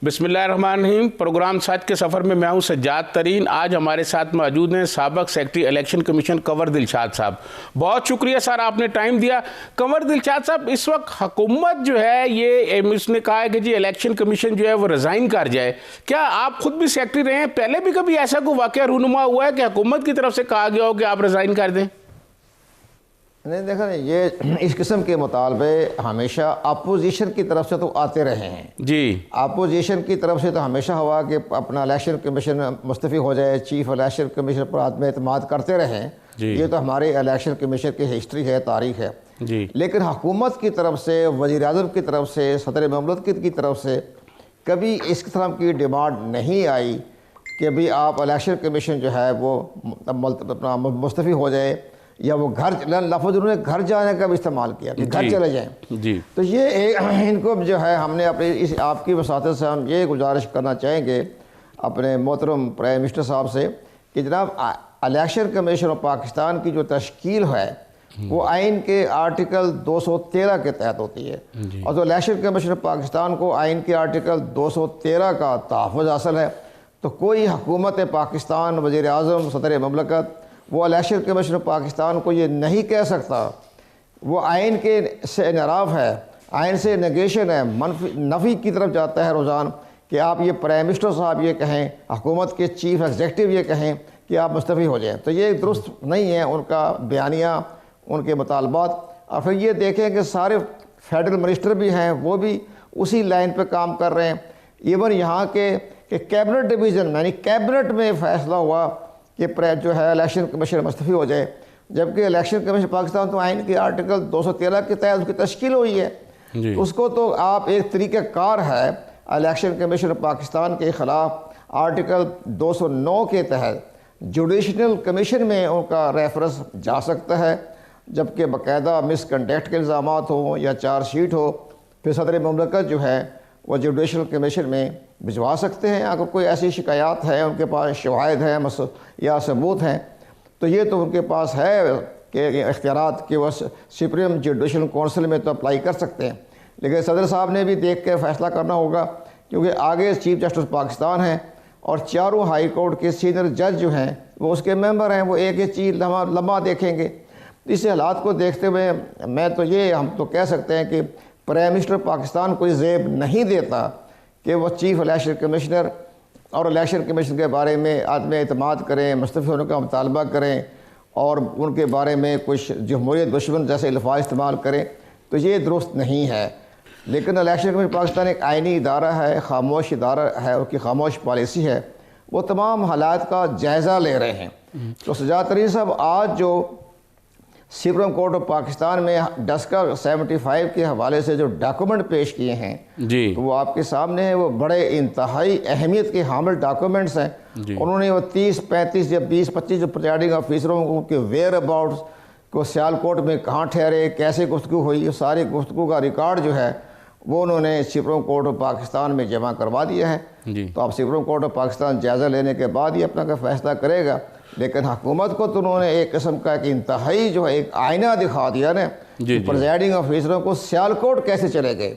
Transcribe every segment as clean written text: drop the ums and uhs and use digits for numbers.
बिस्मिल्लाहिर्रहमानिर्रहीम। प्रोग्राम साथ के सफ़र में मैं हूं सज्जाद तरीन। आज हमारे साथ मौजूद हैं साबिक़ secretary election commission Kanwar Dilshad साहब। बहुत शुक्रिया सर, आपने टाइम दिया। कंवर दिलशाद साहब, इस वक्त हुकूमत जो है ये इसने कहा है कि जी इलेक्शन कमीशन जो है वो रिज़ाइन कर जाए। क्या आप खुद भी सेक्रेटरी रहे हैं, पहले भी कभी ऐसा कोई वाक़या रूनुमा हुआ है कि हुकूमत की तरफ से कहा गया हो कि आप रिज़ाइन कर दें? नहीं, देखा नहीं, ये इस किस्म के मुतालबे हमेशा अपोजिशन की तरफ से तो आते रहे हैं जी। अपोजिशन की तरफ से तो हमेशा हुआ कि अपना इलेक्शन कमीशन मुस्तफ़ी हो जाए, चीफ इलेक्शन कमीशन पर आदमी एतमाद करते रहें। ये तो हमारे इलेक्शन कमीशन की हिस्ट्री है, तारीख है जी। लेकिन हुकूमत की तरफ से, वज़ीर आज़म की तरफ से, सदर ममलकत की तरफ से कभी इस किस्म की डिमांड नहीं आई कि भाई आप इलेक्शन कमीशन जो है वो अपना मुस्तफ़ी हो जाए, या वो घर, लफ्ज़ उन्होंने घर जाने का भी इस्तेमाल किया कि घर चले जाएं जी। तो ये इनको जो है हमने अपनी इस आपकी वसातत से हम ये गुजारिश करना चाहेंगे अपने मोहतरम प्राइम मिनिस्टर साहब से कि जनाब इलेक्शन कमीशन ऑफ पाकिस्तान की जो तश्कील है वो आइन के आर्टिकल 213 के तहत होती है, और जो इलेक्शन कमीशन ऑफ पाकिस्तान को आइन के आर्टिकल 213 का तहफ़्फ़ुज़ हासिल है, तो कोई हुकूमत पाकिस्तान, वज़ीर आज़म, सदर ममलकत वो इलेक्शन कमीशन ऑफ पाकिस्तान को ये नहीं कह सकता, वो आइन के से इनराफ है, आइन से नेगेशन है, नफ़ी की तरफ जाता है रुझान कि आप ये प्राइम मिनिस्टर साहब ये कहें, हुकूमत के चीफ एग्जेक्टिव ये कहें कि आप मुस्तफ़ी हो जाएं, तो ये दुरुस्त नहीं है उनका बयानिया, उनके मुतालबात। और फिर ये देखें कि सारे फेडरल मिनिस्टर भी हैं, वो भी उसी लाइन पर काम कर रहे हैं। इवन यहाँ के कैबिनेट डिवीज़न यानी कैबिनेट में फ़ैसला हुआ कि जो है इलेक्शन कमीशन मुस्तफ़ी हो जाए, जबकि इलेक्शन कमीशन पाकिस्तान तो आइन के आर्टिकल 213 के तहत उसकी तश्कील हुई है। तो उसको तो आप एक तरीक़ाकार है इलेक्शन कमीशन पाकिस्तान के ख़िलाफ़ आर्टिकल 209 के तहत जुडिशनल कमीशन में उनका रेफरेंस जा सकता है, जबकि बाकायदा मिसकंडक्ट के इल्ज़ाम हो या चार्जशीट हो, फिर सदर ममलकत जो है वो जुडिशल कमीशन में भिजवा सकते हैं। अगर कोई ऐसी शिकायत है, उनके पास शवाहिद हैं या सबूत हैं, तो ये तो उनके पास है कि इख्तियारात कि वह सुप्रीम जुडिशल काउंसिल में तो अप्लाई कर सकते हैं। लेकिन सदर साहब ने भी देख के फ़ैसला करना होगा, क्योंकि आगे चीफ जस्टिस पाकिस्तान हैं और चारों हाई कोर्ट के सीनियर जज जो हैं वो उसके मेंबर हैं, वो एक एक चीज़ लम्हा देखेंगे। इस हालात को देखते हुए मैं तो ये हम तो कह सकते हैं कि प्राइम मिनिस्टर पाकिस्तान कोई ज़ेब नहीं देता कि वो चीफ इलेक्शन कमिश्नर और इलेक्शन कमीशन के बारे में आदमी एतमाद करें, मुस्तफ़ी होने का मुतालबा करें और उनके बारे में कुछ जमहूरियत दुश्मन जैसे अल्फाज इस्तेमाल करें, तो ये दुरुस्त नहीं है। लेकिन इलेक्शन कमीशन पाकिस्तान एक आइनी इदारा है, खामोश इदारा है, उसकी खामोश पॉलिसी है, वो तमाम हालात का जायज़ा ले रहे हैं। तो सज्जाद तरीन साहब आज जो सुप्रीम कोर्ट ऑफ पाकिस्तान में डस्का 75 के हवाले से जो डॉक्यूमेंट पेश किए हैं जी, तो वो आपके सामने है। वो बड़े इंतहाई अहमियत के हामिल डॉक्यूमेंट्स हैं। उन्होंने वो 30, 35 या 20, 25 जो प्रिजाइडिंग ऑफिसरों के वेयर अबाउट्स को सियालकोट में कहाँ ठहरे, कैसे गुफ्तगू हुई, सारी गुफ्तगू का रिकॉर्ड जो है वो उन्होंने सुप्रीम कोर्ट ऑफ पाकिस्तान में जमा करवा दिया है। तो अब सुप्रीम कोर्ट ऑफ पाकिस्तान जायज़ा लेने के बाद ही अपना का फैसला करेगा। लेकिन हुकूमत को तो उन्होंने एक किस्म का कि इंतहाई जो है एक आईना दिखा दिया ना, प्रेसिडिंग ऑफिसरों को सियालकोट कैसे चले गए।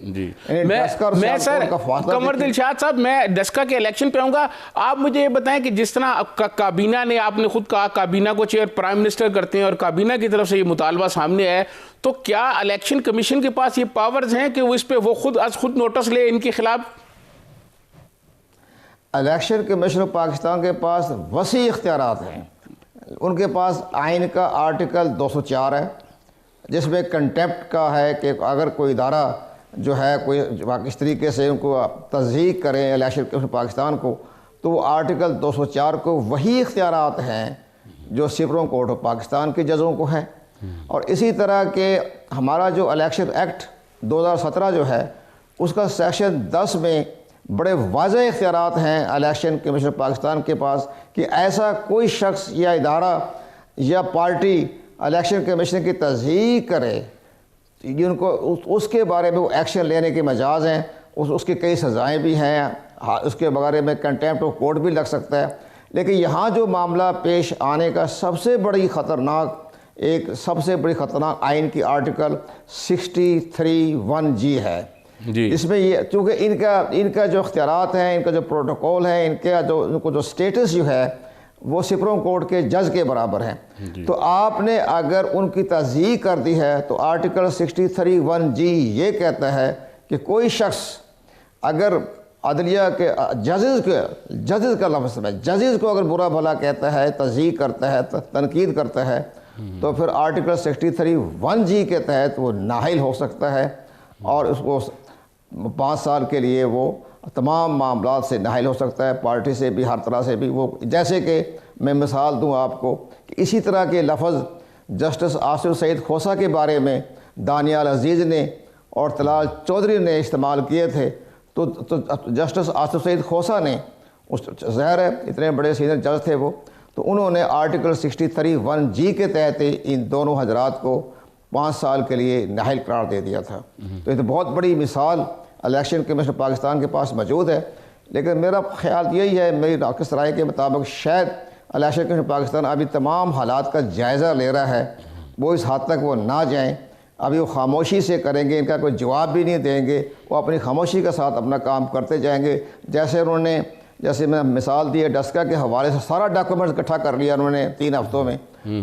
मैं सर कंवर दिलशाद साहब, मैं डस्का के इलेक्शन पे आऊँगा। आप मुझे ये बताएं कि जिस तरह काबीना ने, आपने खुद कहा काबीना को चेयर प्राइम मिनिस्टर करते हैं और काबीना की तरफ से ये मुतालबा सामने है, तो क्या इलेक्शन कमीशन के पास ये पावर्स हैं कि वो इस पर वो खुद नोटिस ले इनके खिलाफ? इलेक्शन कमीशन ऑफ पाकिस्तान के पास वसी इख्तियारात हैं। उनके पास आइन का आर्टिकल 204 है, जिसमें कंटेम्प्ट का है कि अगर कोई इदारा जो है कोई इस तरीके से उनको तज़हीक करें इलेक्शन कमीशन पाकिस्तान को, तो वो आर्टिकल 204 को वही इख्तियारात हैं जो सुप्रीम कोर्ट ऑफ पाकिस्तान के जजों को है। और इसी तरह के हमारा जो इलेक्शन एक्ट 2017 जो है उसका सेक्शन 10 में बड़े वाज़ेह इख्तियारात हैं इलेक्शन कमीशन पाकिस्तान के पास कि ऐसा कोई शख्स या इदारा या पार्टी इलेक्शन कमीशन की तज़हीक करे, जिनको उसके बारे में वो एक्शन लेने के मजाज हैं, उसकी कई सज़ाएँ भी हैं, उसके बारे में कंटेम्प्ट ऑफ कोर्ट भी लग सकता है। लेकिन यहाँ जो मामला पेश आने का सबसे बड़ी ख़तरनाक आइन की आर्टिकल 63(1) जी है जी। इसमें ये चूँकि इनका जो इख्तियारात हैं, इनका जो प्रोटोकॉल है, इनको जो स्टेटस जो है वो सुप्रीम कोर्ट के जज के बराबर है। तो आपने अगर उनकी तस्दीक कर दी है तो आर्टिकल 63(1)(g ये कहता है कि कोई शख्स अगर अदलिया के जजेस का लफ्ज़ है, जजेस को अगर बुरा भला कहता है, तस्दीक करता है, तनकीद करता है, तो फिर आर्टिकल 63(1)(g के तहत वो नाहिल हो सकता है और उसको 5 साल के लिए वो तमाम मामलात से नाहिल हो सकता है, पार्टी से भी, हर तरह से भी। वो जैसे कि मैं मिसाल दूं आपको कि इसी तरह के लफ्ज़ जस्टिस आसिफ सईद खोसा के बारे में दानियाल अजीज़ ने और तलाल चौधरी ने इस्तेमाल किए थे। तो जस्टिस आसिफ सईद खोसा ने, उस ज़ाहिर है इतने बड़े सीनियर जज थे वो, तो उन्होंने आर्टिकल 63(1)(g के तहत इन दोनों हजरात को 5 साल के लिए नाहिल करार दे दिया था। तो ये तो बहुत बड़ी मिसाल इलेक्शन कमीशन पाकिस्तान के पास मौजूद है। लेकिन मेरा ख्याल यही है, मेरी नाक़िस राय के मुताबिक शायद इलेक्शन कमीशन पाकिस्तान अभी तमाम हालात का जायज़ा ले रहा है, वो इस हद तक वो ना जाएँ। अभी वो खामोशी से करेंगे, इनका कोई जवाब भी नहीं देंगे, वो अपनी खामोशी के साथ अपना काम करते जाएंगे। जैसे मैं मिसाल दी है डस्का के हवाले से, सारा डॉक्यूमेंट्स इकट्ठा कर लिया उन्होंने 3 हफ्तों में।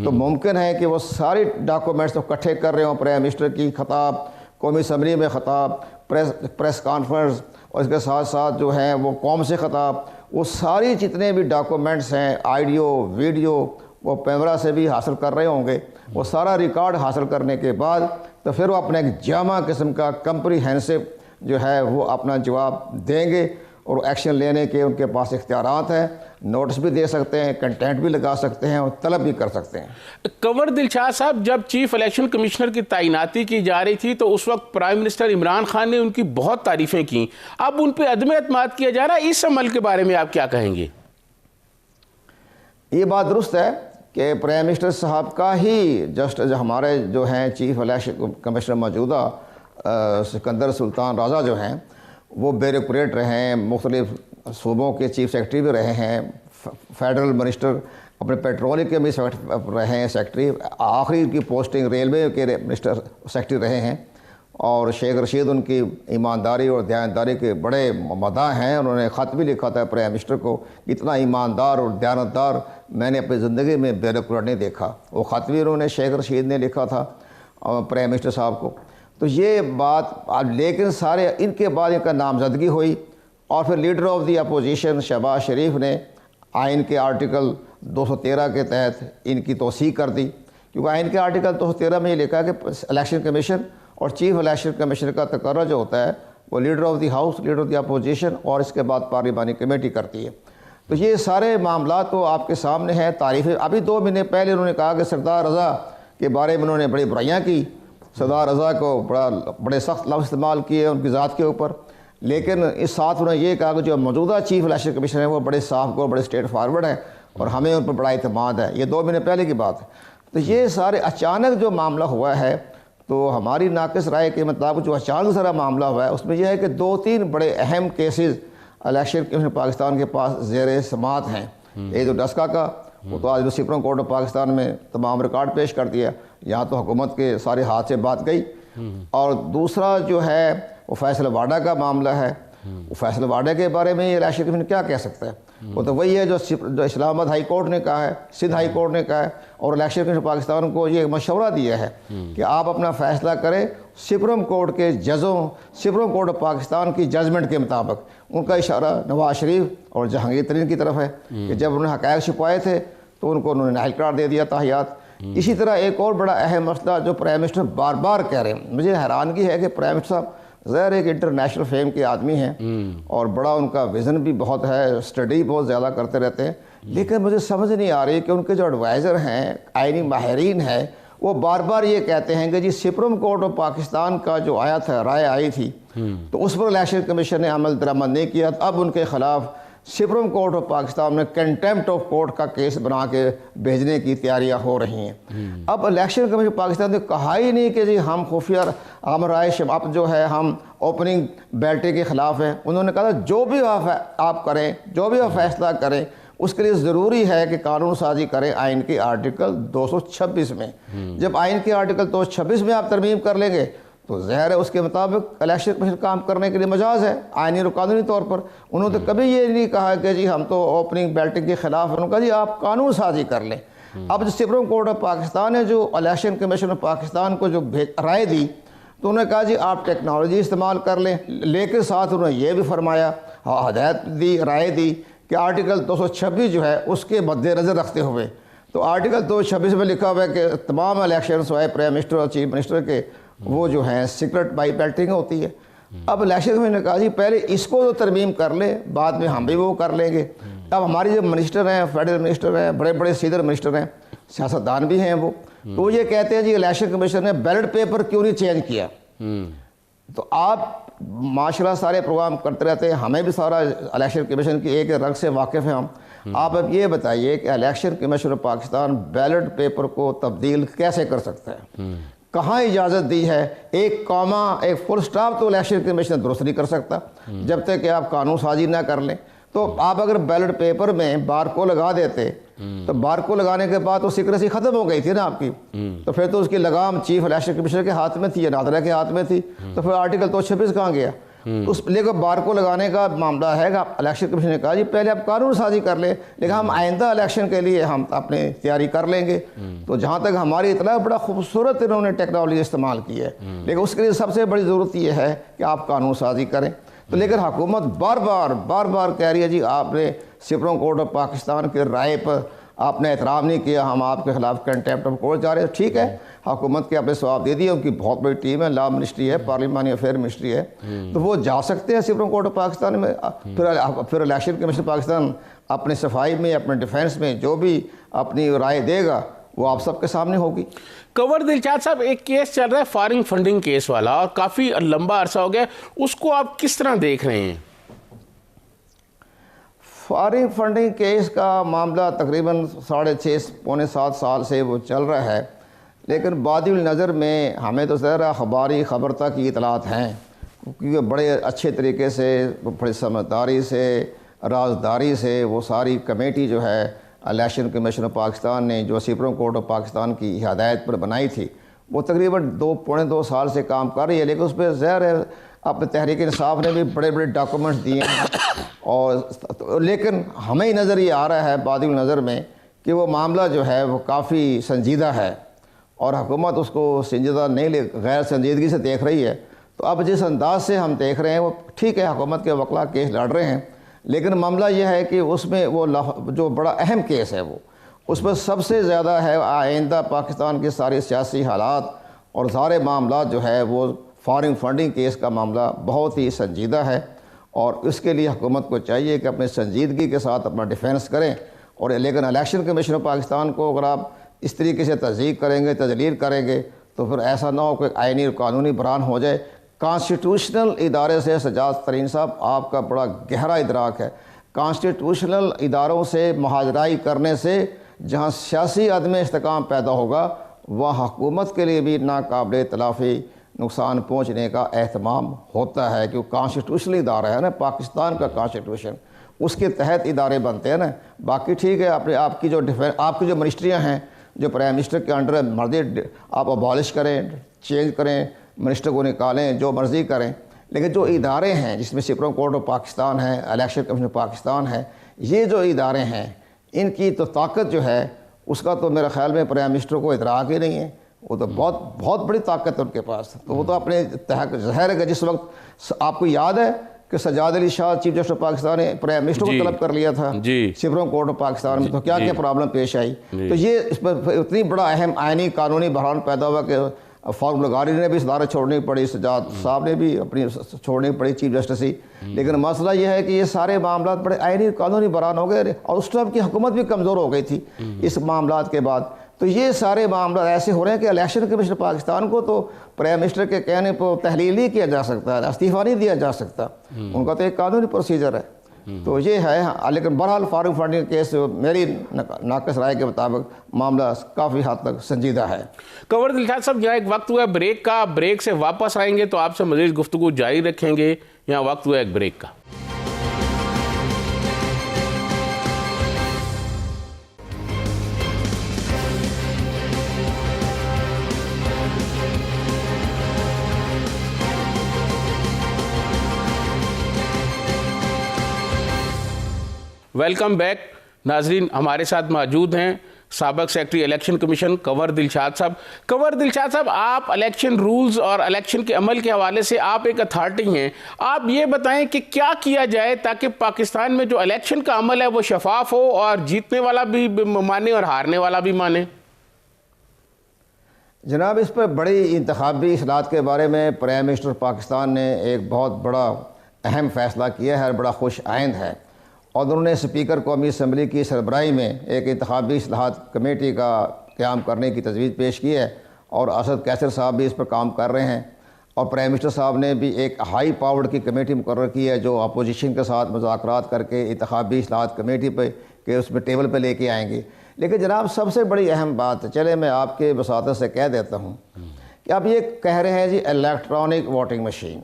तो मुमकिन है कि वो सारे डॉक्यूमेंट्स तो इकट्ठे कर रहे हों, प्राइम मिनिस्टर की खिताब, कौमी असम्बली में खिताब, प्रेस कॉन्फ्रेंस, और इसके साथ साथ जो है वो कौम से खिताब, वो सारी जितने भी डॉक्यूमेंट्स हैं, ऑडियो वीडियो, वो कैमरा से भी हासिल कर रहे होंगे। वो सारा रिकॉर्ड हासिल करने के बाद तो फिर वो अपने एक जामा किस्म का कम्प्रीहेंसिव जो है वो अपना जवाब देंगे और एक्शन लेने के उनके पास इख्तियारात हैं। नोटिस भी दे सकते हैं, कंटेंट भी लगा सकते हैं और तलब भी कर सकते हैं। कंवर दिलशाद साहब, जब चीफ इलेक्शन कमिश्नर की तैनाती की जा रही थी तो उस वक्त प्राइम मिनिस्टर इमरान खान ने उनकी बहुत तारीफ़ें की। अब उन पर अदम एतमाद किया जा रहा है, इस अमल के बारे में आप क्या कहेंगे? ये बात दुरुस्त है कि प्राइम मिनिस्टर साहब का ही हमारे जो हैं चीफ इलेक्शन कमिश्नर मौजूदा सिकंदर सुल्तान राजा जो हैं वो ब्यूरोक्रेट रहे हैं, मुख्तलिफ सूबों के चीफ सेक्रेटरी भी रहे हैं, फेडरल मिनिस्टर अपने पेट्रोलियम के भी रहे हैं सेक्रेटरी, आखिरी की पोस्टिंग रेलवे के मिनिस्टर सेक्रेटरी रहे हैं। और शेख रशीद उनकी ईमानदारी और दयानतदारी के बड़े मदाह हैं। उन्होंने ख़त भी लिखा था प्राइम मिनिस्टर को, इतना ईमानदार और दयानतदार मैंने अपनी ज़िंदगी में ब्यूरोक्रेट नहीं देखा। वो ख़त भी उन्होंने शेख रशीद ने लिखा था प्राइम मिनिस्टर साहब को। तो ये बात, लेकिन सारे इनके बाद इनका नामजदगी हुई और फिर leader of the opposition Shahbaz Sharif ने आइन के आर्टिकल 213 के तहत इनकी तौसीक कर दी, क्योंकि आइन के आर्टिकल 213 में ये लिखा है कि इलेक्शन कमीशन और चीफ इलेक्शन कमीशन का तकर्रा जो होता है वो leader of the house, leader of the opposition और इसके बाद पार्लिमानी कमेटी करती है। तो ये सारे मामला तो आपके सामने हैं। तारीफ़ें अभी 2 महीने पहले उन्होंने कहा कि सरदार रज़ा के बारे में उन्होंने बड़ी बुराइयाँ की, सरदार रज़ा को बड़े सख्त लफ्ज़ इस्तेमाल किए उनकी ज़ात के ऊपर। लेकिन इस साथ उन्होंने ये कहा कि जो मौजूदा चीफ इलेक्शन कमीशन है वो बड़े साफ को, बड़े स्ट्रेट फारवर्ड हैं और हमें उन पर बड़ा इत्मीनान है। ये 2 महीने पहले की बात है। तो ये सारे अचानक जो मामला हुआ है, तो हमारी नाक़िस राय के मुताबिक जो अचानक सारा मामला हुआ है उसमें यह है कि 2-3 बड़े अहम केसेस इलेक्शन कमीशन पाकिस्तान के पास ज़ेर समात हैं। एक तो डस्का का, वो तो आज सुप्रीम कोर्ट ऑफ पाकिस्तान में तमाम रिकॉर्ड पेश कर दिया, यहाँ तो हुकूमत के सारे हाथ से बात गई। और दूसरा जो है वो फैसलाबाड़ा का मामला है। वो फैसलाबाड़ा के बारे में इलेक्शन कमीशन क्या कह सकता है? वो तो वही है जो इस्लामाबाद हाई कोर्ट ने कहा है, सिंध हाई कोर्ट ने कहा है, और इलेक्शन कमीशन पाकिस्तान को ये मशवरा दिया है कि आप अपना फैसला करें सुप्रीम कोर्ट के जजों, सुप्रीम कोर्ट ऑफ पाकिस्तान की जजमेंट के मुताबिक। उनका इशारा नवाज शरीफ और जहांगीर तरीन की तरफ है कि जब उन्होंने हक़ाइक़ छुपाए थे तो उनको उन्होंने नाअहल करार दे दिया ताहियात। इसी तरह एक और बड़ा अहम मसला जो प्राइम मिनिस्टर बार बार कह रहे हैं, मुझे हैरानगी है कि प्राइम मिनिस्टर साहब ज़ाहिर एक इंटरनेशनल फेम के आदमी हैं और बड़ा उनका विज़न भी बहुत है, स्टडी बहुत ज़्यादा करते रहते हैं, लेकिन मुझे समझ नहीं आ रही कि उनके जो एडवाइज़र हैं, आइनी माहिरीन हैं, वो बार बार ये कहते हैं कि जी सुप्रीम कोर्ट ऑफ पाकिस्तान का जो आया था, राय आई थी, तो उस पर इलेक्शन कमीशन ने अमल दरामद नहीं किया। अब उनके ख़िलाफ़ सुप्रीम कोर्ट ऑफ पाकिस्तान में कंटेम्प्ट ऑफ कोर्ट का केस बना के भेजने की तैयारियां हो रही हैं। अब इलेक्शन कमीशन पाकिस्तान ने कहा ही नहीं कि जी हम खुफिया राय अब जो है हम ओपनिंग बैल्टे के ख़िलाफ़ हैं। उन्होंने कहा जो भी आप करें, जो भी आप फैसला करें, उसके लिए ज़रूरी है कि कानून साजी करें आइन के आर्टिकल 226 में। जब आइन के आर्टिकल 226 में आप तरमीम कर लेंगे तो ज़ाहिर है उसके मुताबिक इलेक्शन कमीशन काम करने के लिए मजाज है आइनी और कानूनी तौर पर। उन्होंने तो कभी ये नहीं कहा कि जी हम तो ओपनिंग बैल्टिंग के ख़िलाफ़ हैं। उन्होंने कहा जी आप कानून साजी कर लें। अब जो सुप्रीम कोर्ट ऑफ पाकिस्तान है, जो इलेक्शन कमीशन ऑफ पाकिस्तान को जो राय दी, तो उन्होंने कहा जी आप टेक्नोलॉजी इस्तेमाल कर लें, लेकिन साथ उन्होंने ये भी फरमाया, हदायत दी, राय दी कि आर्टिकल 226 जो है उसके मद्देनज़र रखते हुए, तो आर्टिकल 226 में लिखा हुआ है कि तमाम इलेक्शन चाहे प्राइम मिनिस्टर और चीफ मिनिस्टर के वो जो हैं सीक्रेट बाई बैल्टिंग होती है। अब इलेक्शन कमीशन ने कहा जी पहले इसको तो तरमीम कर ले, बाद में हम भी वो कर लेंगे। अब हमारे जो मिनिस्टर हैं, फेडरल मिनिस्टर हैं, बड़े बड़े सीनियर मिनिस्टर हैं, सियासतदान भी हैं, वो तो ये कहते हैं जी इलेक्शन कमीशन ने बैलेट पेपर क्यों नहीं चेंज किया। तो आप माशाल्लाह सारे प्रोग्राम करते रहते हैं, हमें भी सारा इलेक्शन कमीशन की एक रंग से वाकिफ़ हैं हम। आप अब ये बताइए कि election commission of Pakistan ballot paper को तब्दील कैसे कर सकता है, कहाँ इजाज़त दी है। एक कॉमा एक फुल स्टॉप तो इलेक्शन कमीशन दुरुस्त नहीं कर सकता जब तक कि आप कानून साजी ना कर लें। तो आप अगर बैलेट पेपर में बार को लगा देते तो बार को लगाने के बाद तो सीक्रेसी ख़त्म हो गई थी ना आपकी, तो फिर तो उसकी लगाम चीफ इलेक्शन कमिश्नर के हाथ में थी या नादरा के हाथ में थी, तो फिर आर्टिकल 226 कहाँ गया। तो उस लेकर बार को लगाने का मामला है। इलेक्शन कमीशन ने कहा जी पहले आप कानून साजी कर ले, लेकिन हम आइंदा इलेक्शन के लिए हम अपनी तैयारी कर लेंगे। तो जहाँ तक हमारी इतना बड़ा खूबसूरत इन्होंने टेक्नोलॉजी इस्तेमाल की है, लेकिन उसके लिए सबसे बड़ी ज़रूरत यह है कि आप कानून साजी करें। तो लेकिन हुकूमत बार बार कह रही है जी आपने सुप्रीम कोर्ट ऑफ पाकिस्तान के राय पर आपने एहतराम नहीं किया, हम आपके खिलाफ कंटेम्प्ट ऑफ कोर्ट जा रहे हैं। ठीक है, हुकूमत के आपने जवाब दे दिया, उनकी बहुत बड़ी टीम है, लॉ मिनिस्ट्री है, पार्लिमानी अफेयर मिनिस्ट्री है, तो वो जा सकते हैं सुप्रीम कोर्ट ऑफ पाकिस्तान में। फिर इलेक्शन कमीशन पाकिस्तान अपने सफाई में, अपने डिफेंस में जो भी अपनी राय देगा वो आप सबके सामने होगी। कंवर दिलशाद साहब, एक केस चल रहा है फॉरेन फंडिंग केस वाला, और काफ़ी लंबा अरसा हो गया, उसको आप किस तरह देख रहे हैं? फॉरेन फंडिंग केस का मामला तकरीबन 6.5 पौने 7 साल से वो चल रहा है, लेकिन बादिल नज़र में हमें तो ज़रा अखबारी खबर तक की इतलात हैं, क्योंकि बड़े अच्छे तरीके से, बड़ी समझदारी से, राजदारी से वो सारी कमेटी जो है इलेक्शन कमीशन ऑफ पाकिस्तान ने जो सुप्रीम कोर्ट ऑफ पाकिस्तान की हिदायत पर बनाई थी, वो तकरीबन पौने 2 साल से काम कर रही है। लेकिन उस पर ज़ाहिर है अपने तहरीक इंसाफ ने भी बड़े बड़े डॉक्यूमेंट्स दिए हैं, और लेकिन हमें ही नज़र ये आ रहा है बादिल नज़र में कि वो मामला जो है वो काफ़ी संजीदा है, और हुकूमत उसको संजीदा नहीं ले, गैर संजीदगी से देख रही है। तो अब जिस अंदाज से हम देख रहे हैं वो ठीक है, हुकूमत के वकला केस लड़ रहे हैं, लेकिन मामला यह है कि उसमें वो जो बड़ा अहम केस है वो उस पर सबसे ज़्यादा है आइंदा पाकिस्तान के सारे सियासी हालात और सारे मामला जो है वो फॉरेन फंडिंग केस का मामला बहुत ही संजीदा है, और इसके लिए हुकूमत को चाहिए कि अपनी संजीदगी के साथ अपना डिफेंस करें। और लेकिन इलेक्शन कमीशन ऑफ पाकिस्तान को अगर आप इस तरीके से तज़यीक़ करेंगे, तजलील करेंगे, तो फिर ऐसा ना हो कि आइनी और कानूनी बहरान हो जाए। कॉन्स्टिट्यूशनल इदारे से सजाद तरीन साहब आपका बड़ा गहरा इदराक है, कॉन्स्टिट्यूशनल इदारों से महाजराई करने से जहाँ सियासी अदम इस्तेकाम पैदा होगा वहाँ हुकूमत के लिए भी नाकाबिल तलाफ़ी नुकसान पहुँचने का एहतमाम होता है, क्योंकि कॉन्स्टिट्यूशनल इदारा है ना पाकिस्तान का कॉन्स्टिट्यूशन, उसके तहत इदारे बनते हैं ना। बाकी ठीक है, अपने आपकी जो मिनिस्ट्रियाँ हैं जो प्राइम मिनिस्टर के अंडर मर्जी आप अबॉलिश करें, चेंज करें, मिनिस्टर को निकालें, जो मर्ज़ी करें, लेकिन जो इदारे हैं जिसमें सुप्रीम कोर्ट ऑफ पाकिस्तान है, इलेक्शन कमीशन पाकिस्तान है, ये जो इदारे हैं इनकी तो ताकत जो है उसका तो मेरे ख्याल में प्राइम मिनिस्टर को इदराक ही नहीं है। वो तो बहुत बड़ी ताकत है उनके पास, तो वो तो अपने तहत ज़ाहिर है कि जिस वक्त आपको याद है कि Sajjad Ali Shah chief justice of Pakistan ने प्राइम मिनिस्टर को तलब कर लिया था सुप्रीम कोर्ट ऑफ पाकिस्तान में, तो क्या क्या प्रॉब्लम पेश आई। तो ये इस पर इतनी बड़ा अहम आइनी कानूनी बहरान पैदा हुआ कि फारूक लगारी ने भी इदारा छोड़नी पड़ी, सजाद साहब ने भी अपनी छोड़नी पड़ी चीफ जस्टिस ही। लेकिन मसला यह है कि ये सारे मामला बड़े आइनी कानूनी बहरान हो गए, और उस टाइम की हुकूमत भी कमज़ोर हो गई थी इस मामला के बाद। तो ये सारे मामला ऐसे हो रहे हैं कि इलेक्शन कमीशन पाकिस्तान को तो प्राइम मिनिस्टर के कहने पर तहलील नहीं किया जा सकता, इस्तीफ़ा नहीं दिया जा सकता, उनका तो एक कानूनी प्रोसीजर है। तो ये है, लेकिन बहरहाल फॉरेन फंडिंग केस मेरी नाक़िस राय के मुताबिक मामला काफ़ी हद तक संजीदा है। कंवर दिलशाद साहब, यहाँ एक वक्त हुआ है ब्रेक का, ब्रेक से वापस आएंगे तो आपसे मज़ीद गुफ्तगू जारी रखेंगे। यहाँ वक्त हुआ एक ब्रेक का। वेलकम बैक नाजरीन। हमारे साथ मौजूद हैं साबिक secretary election commission Kanwar Dilshad साहब। कंवर दिलशाद साहब, आप इलेक्शन रूल्स और इलेक्शन के अमल के हवाले से आप एक अथॉरिटी हैं। आप ये बताएं कि क्या किया जाए ताकि पाकिस्तान में जो इलेक्शन का अमल है वो शफाफ हो और जीतने वाला भी माने और हारने वाला भी माने। जनाब, इस पर बड़ी इंतखाबी इस्लाहत के बारे में प्राइम मिनिस्टर पाकिस्तान ने एक बहुत बड़ा अहम फ़ैसला किया है, बड़ा खुश आइंद है। और उन्होंने स्पीकर कौमी असम्बली की सरबराही में एक इंतखाबी इस्लाहत कमेटी का क़याम करने की तजवीज़ पेश की है और असद कैसर साहब भी इस पर काम कर रहे हैं। और प्राइम मिनिस्टर साहब ने भी एक हाई पावर्ड की कमेटी मुकर्रर की है जो अपोजिशन के साथ मुज़ाकरात करके इंतखाबी इस्लाहत कमेटी पे के उसमें टेबल पे लेके आएंगे। लेकिन जनाब, सबसे बड़ी अहम बात, चले मैं आपके वसातत से कह देता हूँ कि आप ये कह रहे हैं जी electronic voting machine.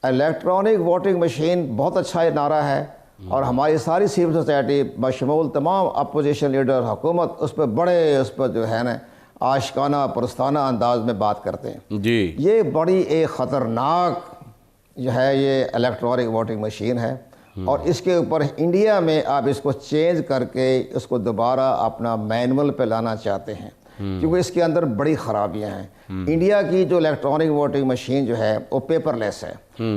Electronic voting machine बहुत अच्छा नारा है और हमारी सारी सिविल सोसाइटी बशमूल तमाम अपोजिशन लीडर, हुकूमत उस पर जो है ना आशिकाना परस्ताना अंदाज में बात करते हैं जी। ये बड़ी एक ख़तरनाक जो है ये इलेक्ट्रॉनिक वोटिंग मशीन है और इसके ऊपर इंडिया में आप इसको चेंज करके इसको दोबारा अपना मैनुअल पे लाना चाहते हैं क्योंकि इसके अंदर बड़ी ख़राबियाँ हैं। इंडिया की जो इलेक्ट्रॉनिक वोटिंग मशीन जो है वो पेपरलेस है,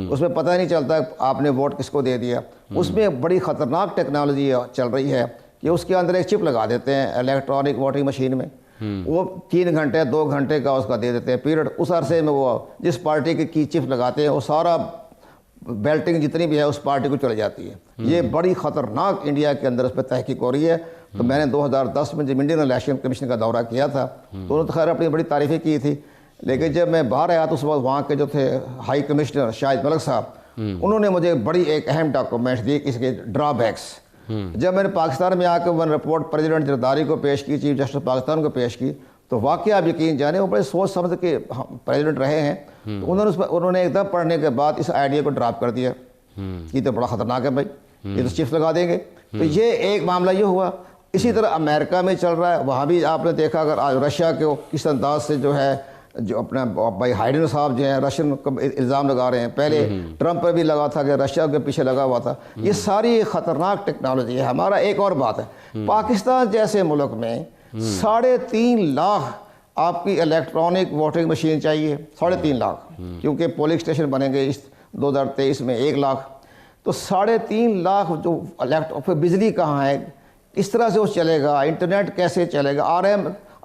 उसमें पता नहीं चलता आपने वोट किसको दे दिया। उसमें बड़ी ख़तरनाक टेक्नोलॉजी चल रही है कि उसके अंदर एक चिप लगा देते हैं इलेक्ट्रॉनिक वोटिंग मशीन में, वो 3 घंटे 2 घंटे का उसका दे देते हैं पीरियड। उस अरसे में वो जिस पार्टी की चिप लगाते हैं वो सारा बेल्टिंग जितनी भी है उस पार्टी को चली जाती है। ये बड़ी ख़तरनाक इंडिया के अंदर उस पर तहकीक हो रही है। तो मैंने 2010 में जब इंडियन इलेक्शन कमीशन का दौरा किया था तो उन्होंने तो खैर अपनी बड़ी तारीफ़ें की थी, लेकिन जब मैं बाहर आया तो उस वक्त वहाँ के जो थे हाई कमिश्नर शाहिद मलिक साहब, उन्होंने मुझे बड़ी एक अहम डॉक्यूमेंट दी इसके ड्रॉबैक्स। जब मैंने पाकिस्तान में आकर वन रिपोर्ट प्रेसिडेंट जरदारी को पेश की, चीफ जस्टिस पाकिस्तान को पेश की, तो वाकई आप यकीन जाने वो बड़े सोच समझ के प्रेसिडेंट रहे हैं। तो उन्होंने एकदम पढ़ने के बाद इस आइडिया को ड्रॉप कर दिया कि तो बड़ा ख़तरनाक है भाई, ये तो चिप्स लगा देंगे। तो ये एक मामला ये हुआ। इसी तरह अमेरिका में चल रहा है, वहाँ भी आपने देखा अगर आज रशिया को किस अंदाज से जो है जो अपना भाई हाइडन साहब जो है रशियन इल्ज़ाम लगा रहे हैं, पहले ट्रंप पर भी लगा था कि रशिया के पीछे लगा हुआ था। ये सारी ख़तरनाक टेक्नोलॉजी है। हमारा एक और बात है, पाकिस्तान जैसे मुल्क में 3.5 लाख आपकी इलेक्ट्रॉनिक वोटिंग मशीन चाहिए, 3.5 लाख, क्योंकि पोलिंग स्टेशन बनेंगे इस 2023 में 1 लाख। तो 3.5 लाख जो फिर बिजली कहाँ है, इस तरह से वो चलेगा, इंटरनेट कैसे चलेगा।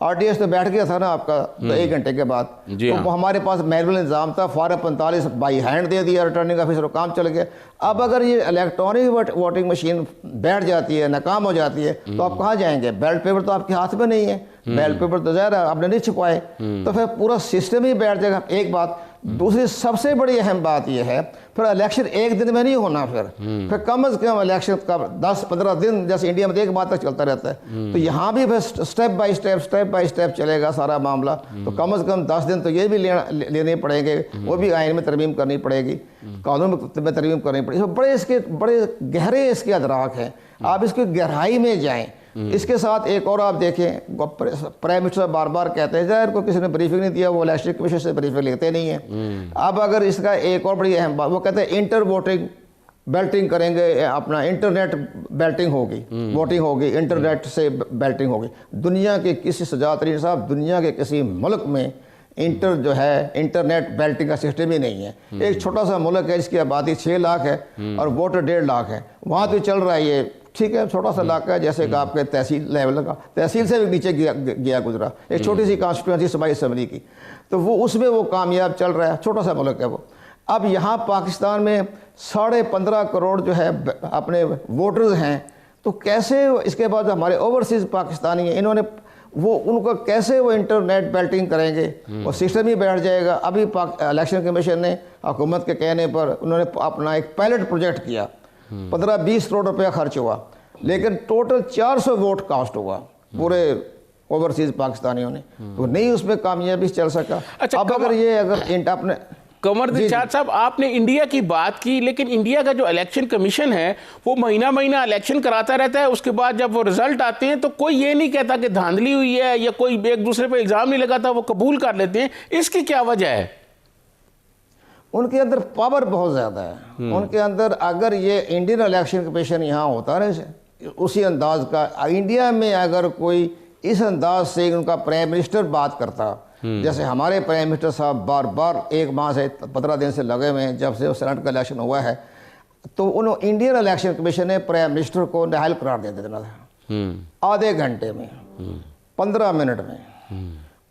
RTS तो बैठ गया था ना आपका तो 1 घंटे के बाद, तो हमारे पास मैनुअल निज़ाम था, फॉर्म 45 बाई हैंड दे दिया रिटर्निंग ऑफिसर, काम चल गया। अब अगर ये इलेक्ट्रॉनिक वोटिंग मशीन बैठ जाती है, नाकाम हो जाती है, तो आप कहाँ जाएंगे? बैलेट पेपर तो आपके हाथ में नहीं है, बैलेट पेपर तो ज़ाहिर है आपने नहीं छुपाए, तो फिर पूरा सिस्टम ही बैठ जाएगा। एक बात। दूसरी सबसे बड़ी अहम बात यह है, फिर इलेक्शन एक दिन में नहीं होना, फिर कम अज़ कम इलेक्शन का 10-15 दिन जैसे इंडिया में 1 माह तक चलता रहता है, तो यहाँ भी फिर स्टेप बाय स्टेप चलेगा सारा मामला। तो कम अज़ कम 10 दिन तो ये भी लेने पड़ेंगे, वो भी आइन में तरमीम करनी पड़ेगी, कानून में तरमीम करनी पड़ेगी। बड़े गहरे इसके अदराक हैं, आप इसकी गहराई में जाएँ। इसके साथ एक और आप देखें, प्राइम मिनिस्टर बार बार कहते हैं जाहिर को किसी ने ब्रीफिंग नहीं दिया, वो इलेक्शन कमीशन से ब्रीफिंग लेते नहीं है। अब अगर इसका एक और बड़ी अहम बात, वो कहते हैं इंटर वोटिंग बेल्टिंग करेंगे, अपना इंटरनेट बेल्टिंग होगी, वोटिंग होगी, इंटरनेट से बेल्टिंग होगी। दुनिया के किसी सजातरीन साहब, दुनिया के किसी मुल्क में इंटरनेट बेल्टिंग का सिस्टम ही नहीं है। एक छोटा सा मुल्क है, इसकी आबादी 6 लाख है और वोटर 1.5 लाख है, वहाँ तो चल रहा है ये ठीक है, छोटा सा इलाका है, जैसे कि आपके तहसील लेवल का, तहसील से भी नीचे गया गुजरा, एक छोटी सी कॉन्स्टिट्यूंसी सूबाई असम्बली की, तो वो उसमें वो कामयाब चल रहा है, छोटा सा मुल्क है वो। अब यहाँ पाकिस्तान में 15.5 करोड़ जो है अपने वोटर्स हैं, तो कैसे इसके बाद हमारे ओवरसीज़ पाकिस्तानी हैं, इन्होंने उनको कैसे वो इंटरनेट बेल्टिंग करेंगे? वो सिस्टम ही बैठ जाएगा। अभी इलेक्शन कमीशन ने हुकूमत के कहने पर उन्होंने अपना एक पायलट प्रोजेक्ट किया, 15-20 करोड़ रुपया खर्च हुआ, लेकिन टोटल 400 वोट कास्ट हुआ पूरे ओवरसीज़ पाकिस्तानियों ने, तो नहीं उसमें कामयाबी चल सका। अच्छा, अब अगर ये अपने कंवर दिलशाद साहब, आपने इंडिया की बात की, लेकिन इंडिया का जो इलेक्शन कमीशन है वो महीना इलेक्शन कराता रहता है, उसके बाद जब वो रिजल्ट आते हैं तो कोई ये नहीं कहता कि धांधली हुई है या कोई एक दूसरे पे इल्ज़ाम नहीं लगाता, वो कबूल कर लेते हैं। इसकी क्या वजह है? उनके अंदर पावर बहुत ज़्यादा है। उनके अंदर अगर ये इंडियन इलेक्शन कमीशन यहाँ होता ना उसी अंदाज का, इंडिया में अगर कोई इस अंदाज से उनका प्राइम मिनिस्टर बात करता, जैसे हमारे प्राइम मिनिस्टर साहब बार बार 1 माह से 15 दिन से लगे हुए हैं जब से सेनेट का इलेक्शन हुआ है, तो उन इंडियन इलेक्शन कमीशन ने प्राइम मिनिस्टर को नाअहल करार दे देना था आधे घंटे में, 15 मिनट में।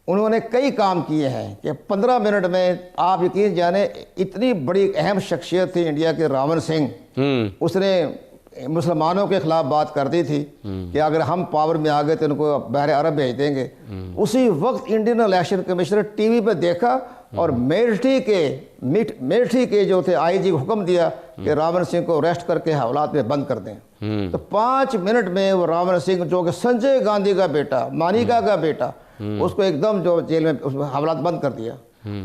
उन्होंने कई काम किए हैं कि 15 मिनट में, आप यकीन जाने इतनी बड़ी अहम शख्सियत थी इंडिया के रावण सिंह, उसने मुसलमानों के खिलाफ बात कर दी थी कि अगर हम पावर में आ गए तो उनको बहरे अरब भेज देंगे। उसी वक्त इंडियन इलेक्शन कमीशनर टीवी पे देखा और मेरठी के जो थे आईजी को हुक्म दिया कि रावण सिंह को अरेस्ट करके हवालात में बंद कर दें। तो 5 मिनट में वो रावण सिंह, जो कि संजय गांधी का बेटा, मानिका का बेटा, उसको एकदम जो जेल में हवालात बंद कर दिया।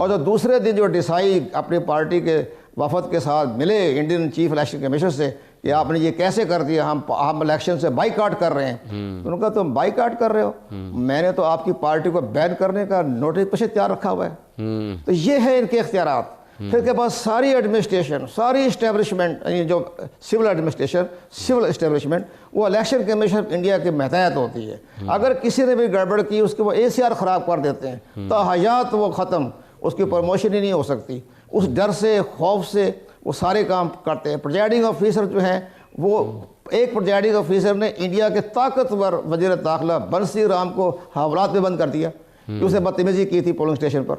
और जो दूसरे दिन जो डिसाई अपनी पार्टी के वफद के साथ मिले इंडियन चीफ इलेक्शन कमीशनर से कि आपने ये कैसे कर दिया, हम इलेक्शन से बाइकआउट कर रहे हैं। तो उनका तुम बाइकआउट कर रहे हो, मैंने तो आपकी पार्टी को बैन करने का नोटिफिकेशन तैयार रखा हुआ है। तो ये है इनके इख्तियारात। फिर के पास सारी एडमिनिस्ट्रेशन, सारी इस्टेब्लिशमेंट, जो सिविल एडमिनिस्ट्रेशन, सिविल इस्टेब्लिशमेंट, वो इलेक्शन कमीशन इंडिया के महतहत होती है। अगर किसी ने भी गड़बड़ की उसके वो ACR ख़राब कर देते हैं, तो हयात वो ख़त्म, उसकी प्रमोशन ही नहीं हो सकती। उस डर से, खौफ से वो सारे काम करते हैं। प्रिजाइडिंग ऑफिसर जो हैं, वो एक प्रिजाइडिंग ऑफिसर ने इंडिया के ताकतवर वज़ीर दाखिला बंसी राम को हवालात में बंद कर दिया कि उसने बदतमीजी की थी पोलिंग स्टेशन पर।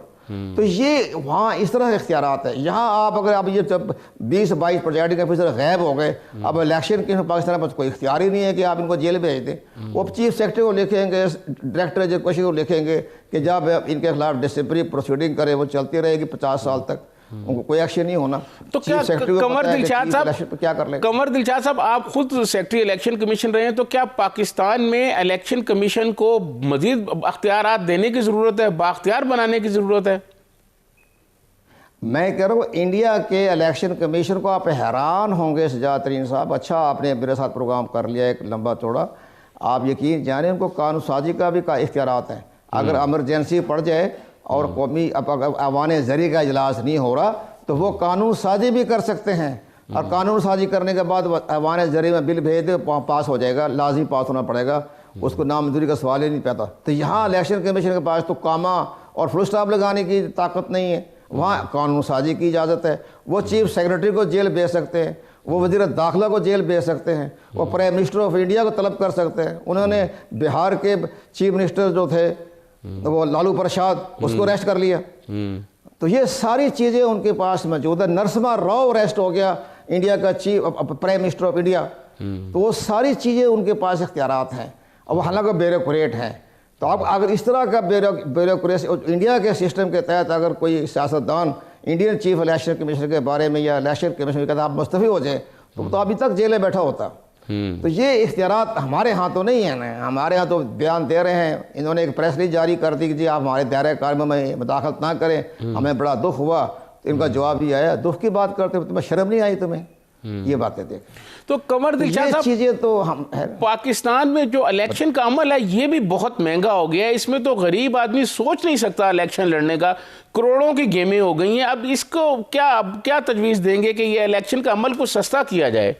तो ये वहाँ इस तरह के इख्तियारात है। यहाँ आप अगर आप ये जब 20-22 प्रिजाइडिंग ऑफिसर गायब हो गए, अब इलेक्शन के पाकिस्तान में कोई इख्तियार ही नहीं है कि आप इनको जेल भेज दें। वो चीफ सेक्रेटरी को लिखेंगे, डायरेक्टर एजुकेशन को लिखेंगे कि जब इनके खिलाफ डिसिप्लिनरी प्रोसीडिंग करें, वो चलती रहेगी 50 साल तक, उनको कोई एक्शन नहीं होना। तो क्या कमर दिलशाद साहब, क्या कर लेंगे? कमर दिलशाद साहब, आप खुद सेक्रेटरी इलेक्शन कमीशन रहे हैं, तो क्या पाकिस्तान में इलेक्शन कमीशन को मजीद अख्तियारात देने की ज़रूरत है, बाख्तियार बनाने की ज़रूरत है? मैं कह रहा हूँ इंडिया के इलेक्शन कमीशन को आप हैरान होंगे सजाद तरीन साहब, अच्छा आपने मेरे साथ प्रोग्राम कर लिया एक लंबा चौड़ा, आप यकीन जाने उनको कानून साजी का भी इख्तियारात हैं। अगर इमरजेंसी पड़ जाए और कौमी अवान ज़री का इजलास नहीं हो रहा, तो वो कानून साजी भी कर सकते हैं। और कानून साजी करने के बाद अवान ज़री में बिल भेज दे, पास हो जाएगा, लाजमी पास होना पड़ेगा, उसको नामंजूरी का सवाल ही नहीं पैदा। तो यहाँ इलेक्शन कमीशन के पास तो कामा और फुल स्टॉप लगाने की ताकत नहीं है, वहाँ कानून साजी की इजाज़त है। वो चीफ सेक्रेटरी को जेल भेज सकते हैं, वो वज़ीर दाखिला को जेल भेज सकते हैं, वो प्राइम मिनिस्टर ऑफ इंडिया को तलब कर सकते हैं। उन्होंने बिहार के चीफ मिनिस्टर जो थे वो लालू प्रसाद, उसको अरेस्ट कर लिया। तो ये सारी चीज़ें उनके पास मौजूद है। नरसिम्हा राव अरेस्ट हो गया, इंडिया का chief prime minister of India. तो वो सारी चीज़ें उनके पास इख्तियारात हैं। अब हालांकि ब्यूरोक्रेट हैं, तो अब अगर इस तरह का ब्यूरोक्रेसी इंडिया के सिस्टम के तहत अगर कोई सियासतदान इंडियन चीफ इलेक्शन कमीशन के बारे में या इलेक्शन कमीशन में कहता आप मुस्तफ़ी हो जाए, तो अभी तक जेल में बैठा होता। तो ये इख्तियारात हमारे यहाँ तो नहीं है ना, हमारे यहाँ तो बयान दे रहे हैं। इन्होंने एक प्रेस रिलीज जारी कर दी कि जी आप हमारे दायरे कार में मुदाखलत ना करें, हमें बड़ा दुख हुआ। तो इनका जवाब भी आया, दुख की बात करते तुम्हें शर्म नहीं आई तुम्हें? ये बातें देख। तो कमर दिलशाद साहब, चीज़ें तो हम पाकिस्तान में जो इलेक्शन का अमल है ये भी बहुत महंगा हो गया है। इसमें तो गरीब आदमी सोच नहीं सकता इलेक्शन लड़ने का, करोड़ों की गेमें हो गई हैं। अब इसको क्या तजवीज़ देंगे कि ये इलेक्शन का अमल को सस्ता किया जाए?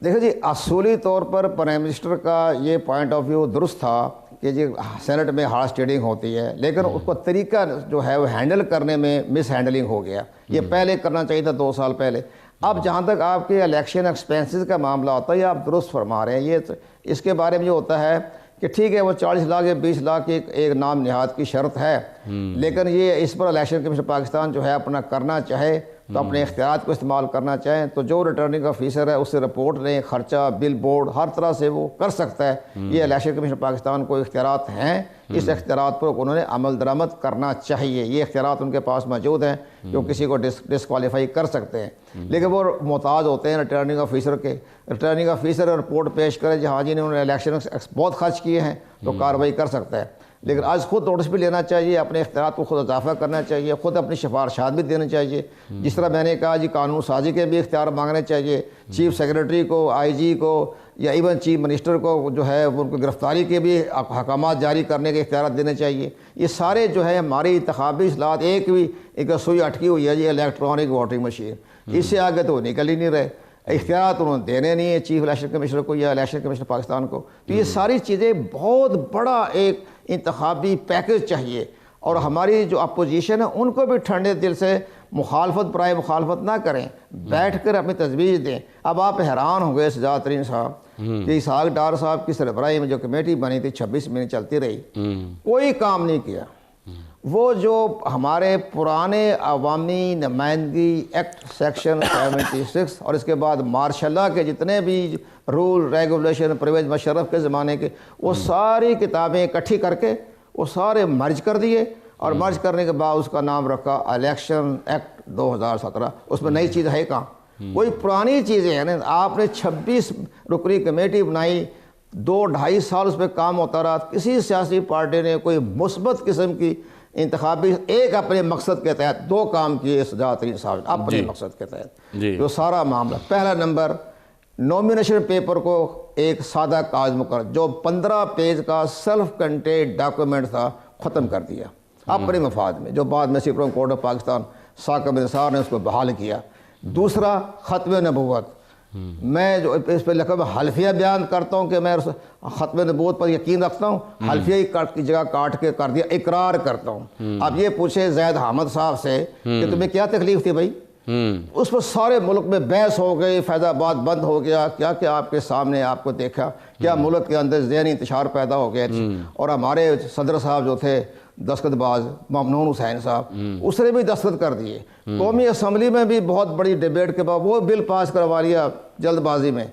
देखो जी, असूली तौर पर प्राइम मिनिस्टर का ये पॉइंट ऑफ व्यू दुरुस्त था कि जी सेनेट में हार्ड स्टेडिंग होती है, लेकिन उसको तरीका जो है वो हैंडल करने में मिस हैंडलिंग हो गया। ये पहले करना चाहिए था 2 साल पहले। अब जहाँ तक आपके इलेक्शन एक्सपेंसेस का मामला होता है, ये आप दुरुस्त फरमा रहे हैं। ये इसके बारे में ये होता है कि ठीक है वो 40 लाख या 20 लाख की एक नाम निहाद की शर्त है, लेकिन ये इस पर इलेक्शन कमीशन पाकिस्तान जो है अपना करना चाहे तो अपने इख्तियार को इस्तेमाल करना चाहें तो जो रिटर्निंग ऑफिसर है उससे रिपोर्ट लें, खर्चा बिल बोर्ड हर तरह से वो कर सकता है। ये इलेक्शन कमीशन पाकिस्तान को इख्तियारात हैं, इस इख्तियारात पर उन्होंने अमल दरामद करना चाहिए। ये इख्तियारात उनके पास मौजूद हैं जो किसी को डिस्क्वालीफाई कर सकते हैं, लेकिन वो मोहताज होते हैं रिटर्निंग ऑफिसर के। रिटर्निंग ऑफिसर रिपोर्ट पेश करें, जहाँ जी ने उन्होंने इलेक्शन बहुत खर्च किए हैं तो कार्रवाई कर सकता है। लेकिन आज खुद नोटिस भी लेना चाहिए, अपने इख्तियार को खुद इजाफा करना चाहिए, खुद अपनी सिफारिशात भी देनी चाहिए। जिस तरह मैंने कहा जी, कानून साजी के भी इख्तियार मांगने चाहिए, चीफ सेक्रेटरी को, IG को या इवन चीफ मिनिस्टर को जो है उनको गिरफ्तारी के भी अहकामात जारी करने के इख्तियार देने चाहिए। ये सारे जो है हमारी इंतखाबी इस्लाहत एक सुई अटकी हुई है जी, इलेक्ट्रॉनिक वोटिंग मशीन, इससे आगे तो निकल ही नहीं रहे। इख्तियार उन्होंने देने नहीं है चीफ इलेक्शन कमिश्नर को या इलेक्शन कमिश्नर पाकिस्तान को। तो ये सारी चीज़ें बहुत बड़ा एक इंतखाबी पैकेज चाहिए, और हमारी जो अपोजिशन है उनको भी ठंडे दिल से मुखालफत प्राय मुखालफत ना करें, बैठ कर अपनी तजवीज़ दें। अब आप हैरान हो गए सजाद तरीन साहब कि इसहाक डार साहब की सरबराही में जो कमेटी बनी थी 26 महीने चलती रही, कोई काम नहीं किया। वो जो हमारे पुराने अवामी नुमाइंदगी एक्ट सेक्शन 76 और इसके बाद मार्शल्ला के जितने भी रूल रेगुलेशन परवेज़ मुशर्रफ के ज़माने के, वो सारी किताबें इकट्ठी करके वो सारे मर्ज कर दिए, और मर्ज करने के बाद उसका नाम रखा इलेक्शन एक्ट 2017। उसमें नई चीज़ है कहाँ? वही पुरानी चीज़ें हैं ना। आपने 26 रुकनी कमेटी बनाई, 2-2.5 साल उस पर काम होता रहा, किसी सियासी पार्टी ने कोई मुस्बत किस्म की इंतखाबी एक अपने मकसद के तहत 2 काम किए सजाद तरीन साहब अपने मकसद के तहत। जो सारा मामला, पहला नंबर नॉमिनेशन पेपर को एक सादा कागज मुकर जो 15 पेज का सेल्फ कंटेंट डॉक्यूमेंट था, ख़त्म कर दिया अपने मफाद में, जो बाद में supreme court of Pakistan Saqib Nisar ने उसको बहाल किया। दूसरा ख़त्म नबूवत, मैं जो इस पर लिखा मैं हल्फिया बयान करता हूँ कि मैं ख़त्म नबूवत पर यकीन रखता हूँ, हल्फिया की जगह काट के कर दिया, इकरार करता हूँ। अब ये पूछे जैद अहमद साहब से कि तुम्हें क्या तकलीफ थी भाई? उस पर सारे मुल्क में बहस हो गई, फैज़ाबाद बंद हो गया, क्या क्या आपके सामने आपको देखा, क्या मुल्क के अंदर ज़हनी इंतशार पैदा हो गया। और हमारे सदर साहब जो थे दस्तखतबाज ममनून हुसैन साहब, उसने भी दस्तखत कर दिए। कौमी असम्बली में भी बहुत बड़ी डिबेट के बाद वो बिल पास करवा लिया जल्दबाजी में।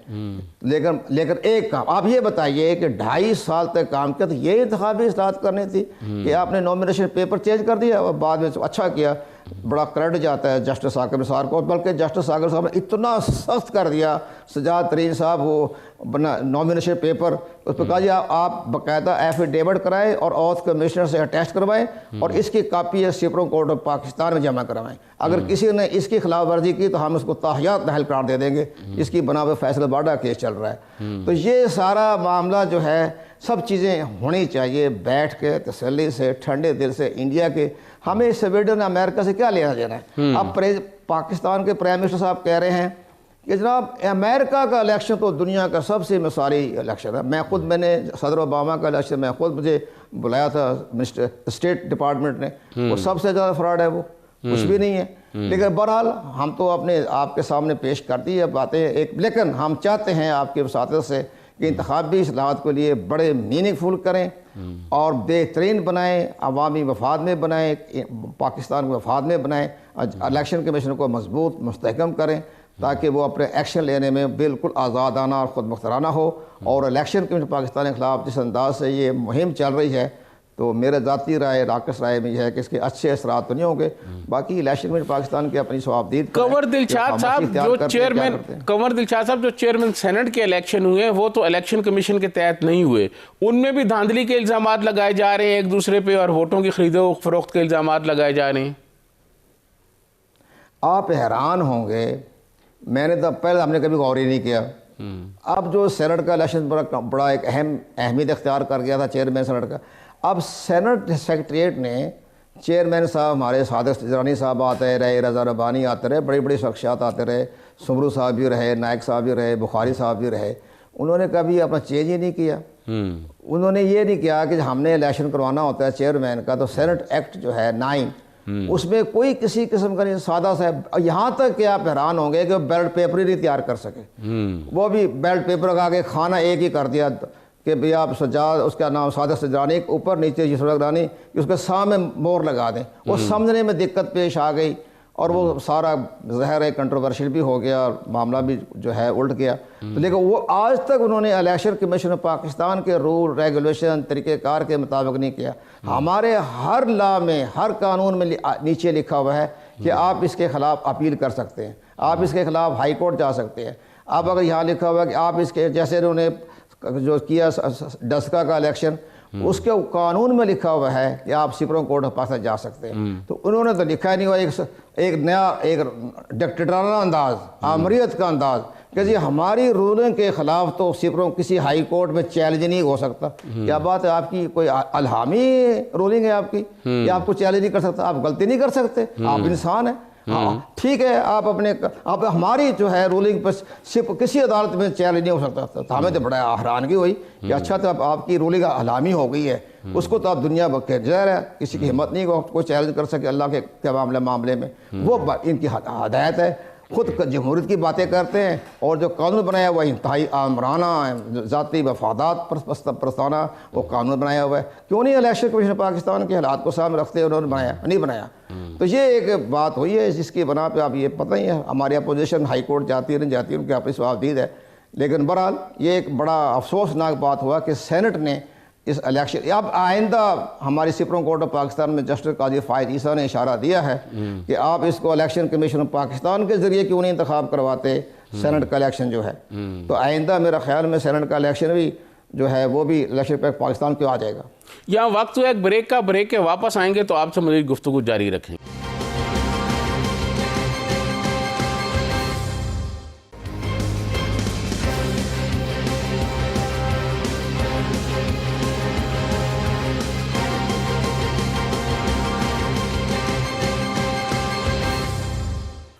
लेकिन एक काम आप ये बताइए कि 2.5 साल तक काम किया, तो ये इंतखाबी इस्लाहत करनी थी कि आपने नॉमिनेशन पेपर चेंज कर दिया और बाद में अच्छा किया, बड़ा क्रेडिट जाता है जस्टिस साकिब निसार को। बल्कि जस्टिस साकिब साहब ने इतना सख्त कर दिया, सजाद तरीन साहब वो बना नॉमिनेशन पेपर उस पर कहा जी आप बाकायदा एफिडेविट कराएं और ऑथ कमिश्नर से अटैच करवाएं और इसकी copy supreme court of Pakistan में जमा करवाएं। अगर किसी ने इसकी खिलाफ वर्जी की तो हम उसको ताहियात नाहल करार दे देंगे, इसकी बना पर फैसला बाडा केस चल रहा है। तो ये सारा मामला जो है, सब चीज़ें होनी चाहिए बैठ के तसल्ली से, ठंडे दिल से। इंडिया के हमें स्वीडन अमेरिका से क्या लेना देना है? अब पाकिस्तान के प्राइम मिनिस्टर साहब कह रहे हैं कि जनाब अमेरिका का इलेक्शन तो दुनिया का सबसे मिसाली इलेक्शन है। मैंने सदर ओबामा का इलेक्शन मुझे बुलाया था मिनिस्टर स्टेट डिपार्टमेंट ने, वो सबसे ज़्यादा फ्रॉड है, वो कुछ भी नहीं है। लेकिन बहरहाल हम तो अपने आपके सामने पेश कर दी है बातें लेकिन हम चाहते हैं आपके वसातत से कि इंतखाबी इस्लाहत के लिए बड़े मीनिंगफुल करें और बेहतरीन बनाएं, अवामी मफाद में बनाएं, पाकिस्तान के मफाद में बनाएं, इलेक्शन कमीशन को मजबूत मुस्तहकम करें ताकि वो अपने एक्शन लेने में बिल्कुल आज़ादाना और ख़ुद मुख्तराना हो। और इलेक्शन कमीशन पाकिस्तान के ख़िलाफ़ जिस अंदाज से ये मुहिम चल रही है, तो मेरे ज़ाती राय राकेश राय में यह है कि इसके अच्छे असरात तो नहीं होंगे। बाकी इलेक्शन कमीशन पाकिस्तान की अपनी स्वाबदीद कंवर दिलशाद साहब जो चेयरमैन सेनेट के इलेक्शन हुए वो तो इलेक्शन कमीशन के तहत नहीं हुए, उनमें भी धांधली के इल्ज़ाम लगाए जा रहे हैं एक दूसरे पे और वोटों की खरीदो फरोख्त के इल्ज़ाम लगाए जा रहे हैं। आप हैरान होंगे, मैंने तो पहले हमने कभी गौर ही नहीं किया। अब जो सेनेट का इलेक्शन बड़ा एक अहमियत इख्तियार कर गया था चेयरमैन सेनेट का। अब सेनेट सेक्रेटरीट ने चेयरमैन साहब हमारे सादिक सिजरानी साहब आते रहे, रज़ा रब्बानी आते रहे, बड़ी बड़ी शख्सियात आते रहे, सुमरू साहब भी रहे, नायक साहब भी रहे, बुखारी साहब भी रहे। उन्होंने कभी अपना चेंज ही नहीं किया। उन्होंने ये नहीं किया कि हमने इलेक्शन करवाना होता है चेयरमैन का तो सेनेट एक्ट जो है 9 उसमें कोई किसी किस्म का नहीं, सादा सा। यहाँ तक कि आप हैरान होंगे कि वो बैलेट पेपर ही नहीं तैयार कर सके। वो भी बैलेट पेपर का आगे खाना एक ही कर दिया कि भैया आप सजाद उसका नाम सादिक सिजरानी ऊपर नीचे यूसुफ रानी उसके सामने मोहर लगा दें। वो समझने में दिक्कत पेश आ गई और वो सारा ज़हर है कंट्रोवर्शियल भी हो गया और मामला भी जो है उल्ट गया। तो लेकिन वो आज तक उन्होंने इलेक्शन कमीशन पाकिस्तान के रूल रेगुलेशन तरीक़ेकार के मुताबिक नहीं किया। हमारे हर लॉ में, हर कानून में नीचे लिखा हुआ है कि आप इसके ख़िलाफ़ अपील कर सकते हैं, आप इसके ख़िलाफ़ हाई कोर्ट जा सकते हैं। अब अगर यहाँ लिखा हुआ है कि आप इसके जैसे उन्होंने जो किया डस्का का इलेक्शन, उसके कानून में लिखा हुआ है कि आप सुप्रीम कोर्ट ऑफ पाकिस्तान जा सकते हैं। तो उन्होंने तो लिखा ही नहीं हुआ, एक नया एक डिक्टेटराना अंदाज, आमरीत का अंदाज कि जी हमारी रूलिंग के खिलाफ तो सुप्रीम किसी हाई कोर्ट में चैलेंज नहीं हो सकता। क्या बात है, आपकी कोई अलहामी रूलिंग है आपकी, या आपको चैलेंज नहीं कर सकता, आप गलती नहीं कर सकते, आप इंसान हैं। हाँ ठीक है, आप हमारी जो है रूलिंग पर सिर्फ किसी अदालत में चैलेंज नहीं हो सकता। तो हमें तो बड़ा हैरानगी हुई कि अच्छा तो अब आपकी रूलिंग हलामी हो गई है, उसको तो आप दुनिया भर के जहर है, किसी की हिम्मत नहीं को कोई चैलेंज कर सके अल्लाह के मामले में। वो इनकी हदायत है, खुद जमहूरियत की बातें करते हैं और जो कानून बनाया हुआ इंतहाई आमराना ज़ाती मफादात प्रस्ताना वो कानून बनाया हुआ है। क्यों नहीं इलेक्शन कमीशन पाकिस्तान के हालात को सामने रखते उन्होंने बनाया नहीं बनाया। तो ये एक बात हुई है जिसकी बना पे आप ये पता ही है हमारी अपोजिशन हाई कोर्ट जाती है नहीं जाती है, उनकी अपनी स्वाबदीद है। लेकिन बहरहाल ये एक बड़ा अफसोसनाक बात हुआ कि सेनेट ने इस इलेक्शन, अब आइंदा हमारी सुप्रीम कोर्ट ऑफ पाकिस्तान में जस्टिस काजी फायद ईसा ने इशारा दिया है कि आप इसको इलेक्शन कमीशन ऑफ पाकिस्तान के जरिए क्यों नहीं इंतखाब करवाते सेनेट का इलेक्शन जो है। तो आइंदा मेरा ख्याल में सेनेट का इलेक्शन भी जो है वो भी इलेक्शन पे पाकिस्तान क्यों आ जाएगा। यहाँ वक्त हुआ एक ब्रेक का, ब्रेक के वापस आएंगे तो आपसे मज़ीद गुफ्तगू जारी रखेंगे।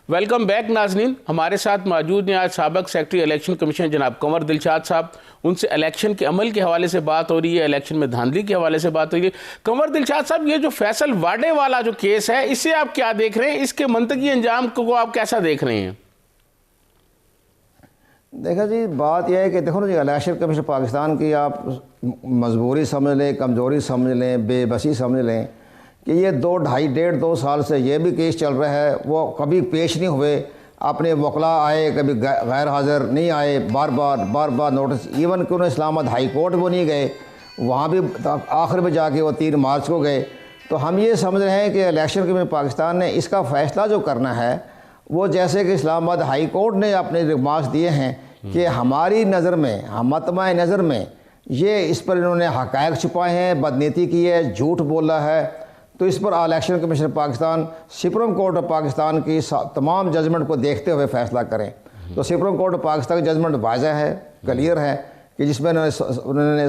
वेलकम बैक नाजरीन, हमारे साथ मौजूद हैं आज साबिक सेक्रेटरी इलेक्शन कमीशन जनाब कंवर दिलशाद साहब। उनसे इलेक्शन के अमल के हवाले से बात हो रही है, इलेक्शन में धांधली के हवाले से बात हो रही है। कंवर दिलशाद साहब, ये जो फैसल वाडे वाला जो केस है, इसे आप क्या देख रहे हैं, इसके मंतकी अंजाम को आप कैसा देख रहे हैं? देखा जी, बात यह है कि देखो ना जी, इलेक्शन कमीशन पाकिस्तान की आप मजबूरी समझ लें, कमज़ोरी समझ लें, बेबसी समझ लें कि ये 2 साल से ये भी केस चल रहा है, वो कभी पेश नहीं हुए, अपने वकला आए कभी गैर हाज़िर नहीं आए, बार बार नोटिस, इवन कि उन्हें इस्लामाबाद हाई कोर्ट वो नहीं गए, वहाँ भी आखिर में जाके वो 3 मार्च को गए। तो हम ये समझ रहे हैं कि इलेक्शन कमीशन पाकिस्तान ने इसका फ़ैसला जो करना है वो जैसे कि इस्लामाबाद हाई कोर्ट ने अपने रिमार्क्स दिए हैं कि हमारी नज़र में, मतमा नज़र में ये इस पर इन्होंने हक़ायक़ छुपाए हैं, बदनीति की है, झूठ बोला है। तो इस पर election commission Pakistan supreme court of Pakistan की तमाम जजमेंट को देखते हुए फ़ैसला करें। तो सुप्रीम कोर्ट ऑफ पाकिस्तान की जजमेंट वाज़ह है, क्लियर है कि जिसमें उन्होंने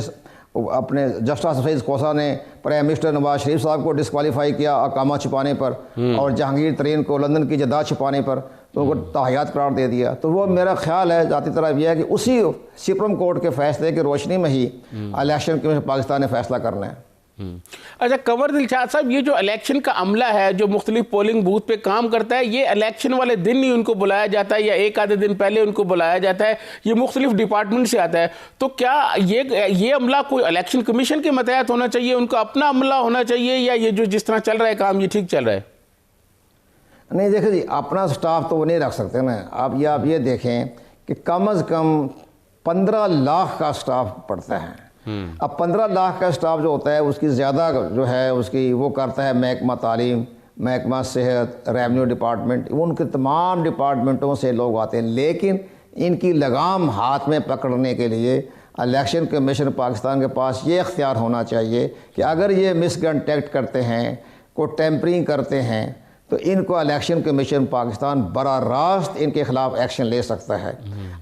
अपने जस्टिस सईद खोसा ने प्राइम मिनिस्टर नवाज शरीफ साहब को डिस्क्वालीफाई किया अकामा छुपाने पर, और जहांगीर तरीन को लंदन की जद्दा छुपाने पर तो उनको ताहियात करार दे दिया। तो वो मेरा ख्याल है ज़ाती तरफ यह है कि उसी सुप्रीम कोर्ट के फ़ैसले की रोशनी में ही इलेक्शन कमीशन पाकिस्तान ने फ़ैसला करना है। अच्छा कंवर दिलशाद साहब, ये जो इलेक्शन का अमला है जो मुख्तलिफ पोलिंग बूथ पे काम करता है, ये इलेक्शन वाले दिन ही उनको बुलाया जाता है या एक आधे दिन पहले उनको बुलाया जाता है? ये मुख्तलिफ डिपार्टमेंट से आता है। तो क्या ये अमला कोई इलेक्शन कमीशन के मतहत होना चाहिए, उनका अपना अमला होना चाहिए, या ये जो जिस तरह चल रहा है काम ये ठीक चल रहा है? नहीं देखिए जी, अपना स्टाफ तो वो नहीं रख सकते ना। आप ये देखें कि कम से कम 15 लाख का स्टाफ पड़ता है। अब 15 लाख का स्टाफ जो होता है उसकी ज़्यादा जो है उसकी वो करता है महकमा तालीम, महकमा सेहत, रेवेन्यू डिपार्टमेंट, उनके तमाम डिपार्टमेंटों से लोग आते हैं। लेकिन इनकी लगाम हाथ में पकड़ने के लिए इलेक्शन कमीशन पाकिस्तान के पास ये इख्तियार होना चाहिए कि अगर ये मिसकंडक्ट करते हैं, को टेम्परिंग करते हैं, तो इनको इलेक्शन कमीशन पाकिस्तान बराह रास्त इनके ख़िलाफ़ एक्शन ले सकता है।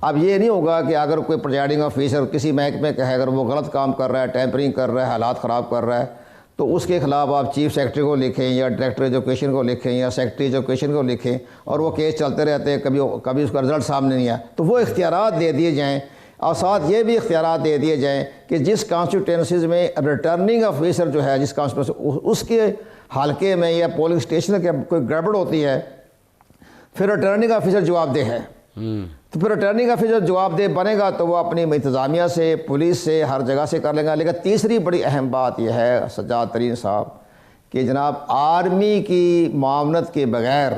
अब ये नहीं होगा कि अगर कोई प्रिजाइडिंग ऑफिसर किसी महकमे का है, अगर वो गलत काम कर रहा है, टेम्परिंग कर रहा है, हालात ख़राब कर रहा है, तो उसके ख़िलाफ़ आप चीफ सेक्रेटरी को लिखें या डायरेक्टर एजुकेशन को लिखें या सेक्रेटरी एजुकेशन को लिखें, और वो केस चलते रहते हैं, कभी उसका रिज़ल्ट सामने नहीं आया। तो वो इख्तियारात दे दिए जाएँ, और साथ ये भी इख्तियारात दे दिए जाएँ कि जिस कॉन्स्टिट्यूंसीज़ में रिटर्निंग ऑफिसर जो है, जिस कॉन्स्टिट्यूंसी उसके हल्के में या पोलिंग स्टेशन के कोई गड़बड़ होती है, फिर रिटर्निंग ऑफिसर जवाबदेह है। तो फिर रिटर्निंग ऑफिसर जवाबदेह बनेगा तो वो अपनी इंतज़ामिया से, पुलिस से, हर जगह से कर लेगा। लेकिन तीसरी बड़ी अहम बात यह है सज्जाद तरीन साहब कि जनाब आर्मी की मामनत के बग़ैर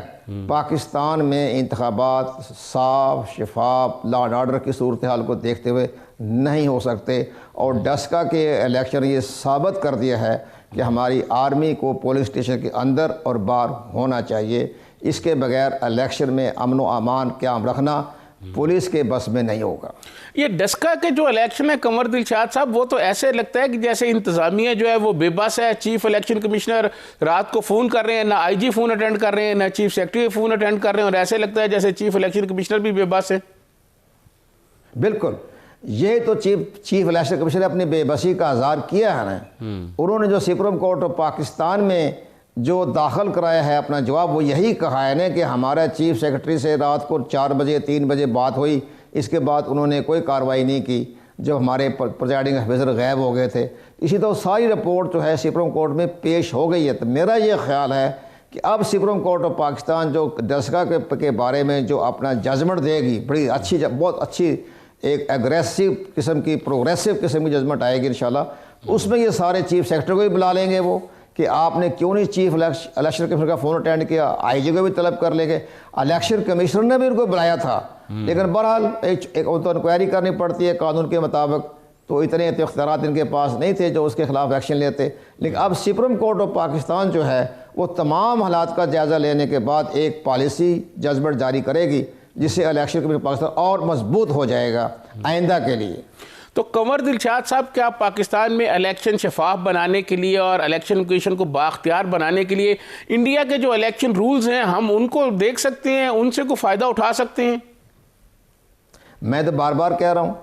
पाकिस्तान में इंतखाबात साफ शफाफ लॉ एंड ऑर्डर की सूरत हाल को देखते हुए नहीं हो सकते। और डस्का के इलेक्शन ये साबित कर दिया है कि हमारी आर्मी को पोलिंग स्टेशन के अंदर और बाहर होना चाहिए। इसके बगैर इलेक्शन में अमन व अमान क़याम रखना पुलिस के बस में नहीं होगा। ये डस्का के जो इलेक्शन है कंवर दिलशाद साहब, वो तो ऐसे लगता है कि जैसे इंतजामिया जो है वो बेबस है। चीफ इलेक्शन कमिश्नर रात को फ़ोन कर रहे हैं, ना आईजी फ़ोन अटेंड कर रहे हैं, ना चीफ सेक्रेटरी फ़ोन अटेंड कर रहे हैं, और ऐसे लगता है जैसे चीफ इलेक्शन कमिश्नर भी बेबस है। बिल्कुल, ये तो चीफ इलेक्शन कमिश्नर ने अपनी बेबसी का इज़हार किया है ना। उन्होंने जो सुप्रीम कोर्ट ऑफ पाकिस्तान में जो दाखिल कराया है अपना जवाब, वो यही कहा है ना कि हमारा चीफ सेक्रेटरी से रात को 4 बजे 3 बजे बात हुई, इसके बाद उन्होंने कोई कार्रवाई नहीं की जब हमारे प्रिजाइडिंग ऑफिसर गायब हो गए थे। इसी तो सारी रिपोर्ट जो है सुप्रीम कोर्ट में पेश हो गई है। तो मेरा ये ख्याल है कि अब सुप्रीम कोर्ट ऑफ पाकिस्तान जो डस्का के बारे में जो अपना जजमेंट देगी, बड़ी अच्छी, बहुत अच्छी, एक एग्रेसिव किस्म की, प्रोग्रेसिव किस्म की जजमेंट आएगी इंशाल्लाह। उसमें ये सारे चीफ सेक्रेटरी को भी बुला लेंगे वो कि आपने क्यों नहीं चीफ इलेक्शन कमिश्नर का फ़ोन अटेंड किया, आईजी को भी तलब कर लेंगे। इलेक्शन कमिश्नर ने भी उनको बुलाया था, लेकिन बहरहाल एक तो इंक्वायरी करनी पड़ती है कानून के मुताबिक, तो इतने तो इख्तियारात इनके पास नहीं थे जो उसके खिलाफ एक्शन लेते। लेकिन अब सुप्रीम कोर्ट ऑफ पाकिस्तान जो है वो तमाम हालात का जायज़ा लेने के बाद एक पॉलिसी जजमेंट जारी करेगी, जिससे इलेक्शन कमीशन पाकिस्तान और मजबूत हो जाएगा आइंदा के लिए। तो कंवर दिलशाद साहब, क्या पाकिस्तान में इलेक्शन शफाफ बनाने के लिए और इलेक्शन कमीशन को बाख्तियार बनाने के लिए इंडिया के जो इलेक्शन रूल्स हैं हम उनको देख सकते हैं, उनसे कोई फ़ायदा उठा सकते हैं? मैं तो बार बार कह रहा हूँ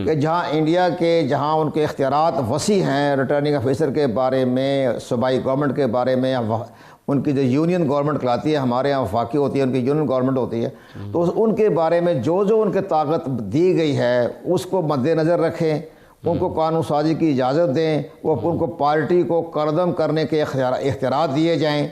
कि जहाँ इंडिया के, जहाँ उनके इख्तियारात वसी हैं रिटर्निंग ऑफिसर के बारे में, सूबाई गवर्नमेंट के बारे में, उनकी जो यूनियन गवर्नमेंट कहलाती है, हमारे यहाँ वफाकी होती है, उनकी यूनियन गवर्नमेंट होती है, तो उनके बारे में जो जो उनके ताकत दी गई है उसको मद्देनज़र रखें, उनको कानून साजी की इजाज़त दें, वो उनको पार्टी को करदम करने के इख्तियारात दिए जाएँ।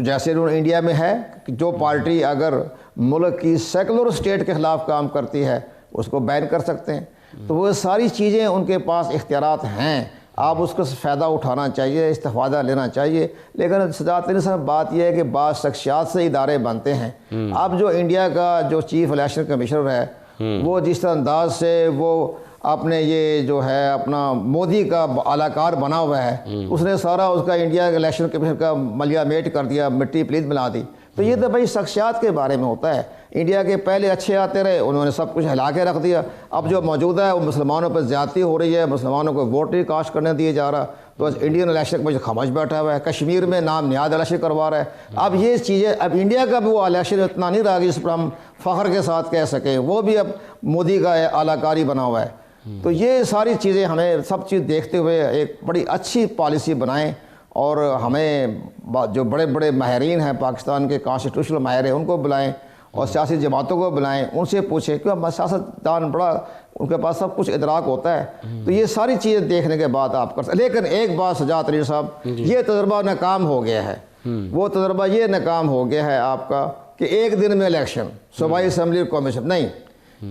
जैसे इंडिया में है कि जो पार्टी अगर मुल्क की सेकुलर स्टेट के ख़िलाफ़ काम करती है उसको बैन कर सकते हैं। तो वो सारी चीज़ें उनके पास इख्तियारात हैं, आप उसका फ़ायदा उठाना चाहिए, इस्तेफ़ादा लेना चाहिए। लेकिन सजाती साहब, बात यह है कि बाज़ शख्सियात से इदारे बनते हैं। अब जो इंडिया का जो चीफ इलेक्शन कमिश्नर है वो जिस तरह अंदाज से वो अपने ये जो है अपना मोदी का अलाकार बना हुआ है, उसने सारा उसका इंडिया के इलेक्शन कमीशन का मलिया मेट कर दिया, मिट्टी प्लीत मिला दी। तो ये तो भाई शख्सियात के बारे में होता है। इंडिया के पहले अच्छे आते रहे, उन्होंने सब कुछ हिला के रख दिया। अब जो मौजूदा है वो मुसलमानों पर ज़्यादती हो रही है, मुसलमानों को वोट ही कास्ट करने दिए जा रहा, तो इंडियन इलेक्शन कमीशन खामोश बैठा हुआ है। कश्मीर में नाम निहाद इलेक्शन करवा रहा है। अब ये चीज़ें, अब इंडिया का भी वो इलेक्शन इतना नहीं रहा जिस पर हम फ़ख्र के साथ कह सकें, वो भी अब मोदी का आलाकारी बना हुआ है। तो ये सारी चीज़ें हमें सब चीज़ देखते हुए एक बड़ी अच्छी पॉलिसी बनाएं, और हमें जो बड़े बड़े माहिरीन हैं पाकिस्तान के, कॉन्स्टिट्यूशनल माहिर हैं, उनको बुलाएं और सियासी जमातों को बुलाएं, उनसे पूछें, क्योंकि सियासतदान बड़ा, उनके पास सब कुछ इदराक होता है। तो ये सारी चीज़ें देखने के बाद आप कर सकते। लेकिन एक बात सजात अली साहब, ये तजुर्बा नाकाम हो गया है। वो तजुर्बा ये नाकाम हो गया है आपका कि एक दिन में इलेक्शन, सूबाई असम्बली कमीशन नहीं।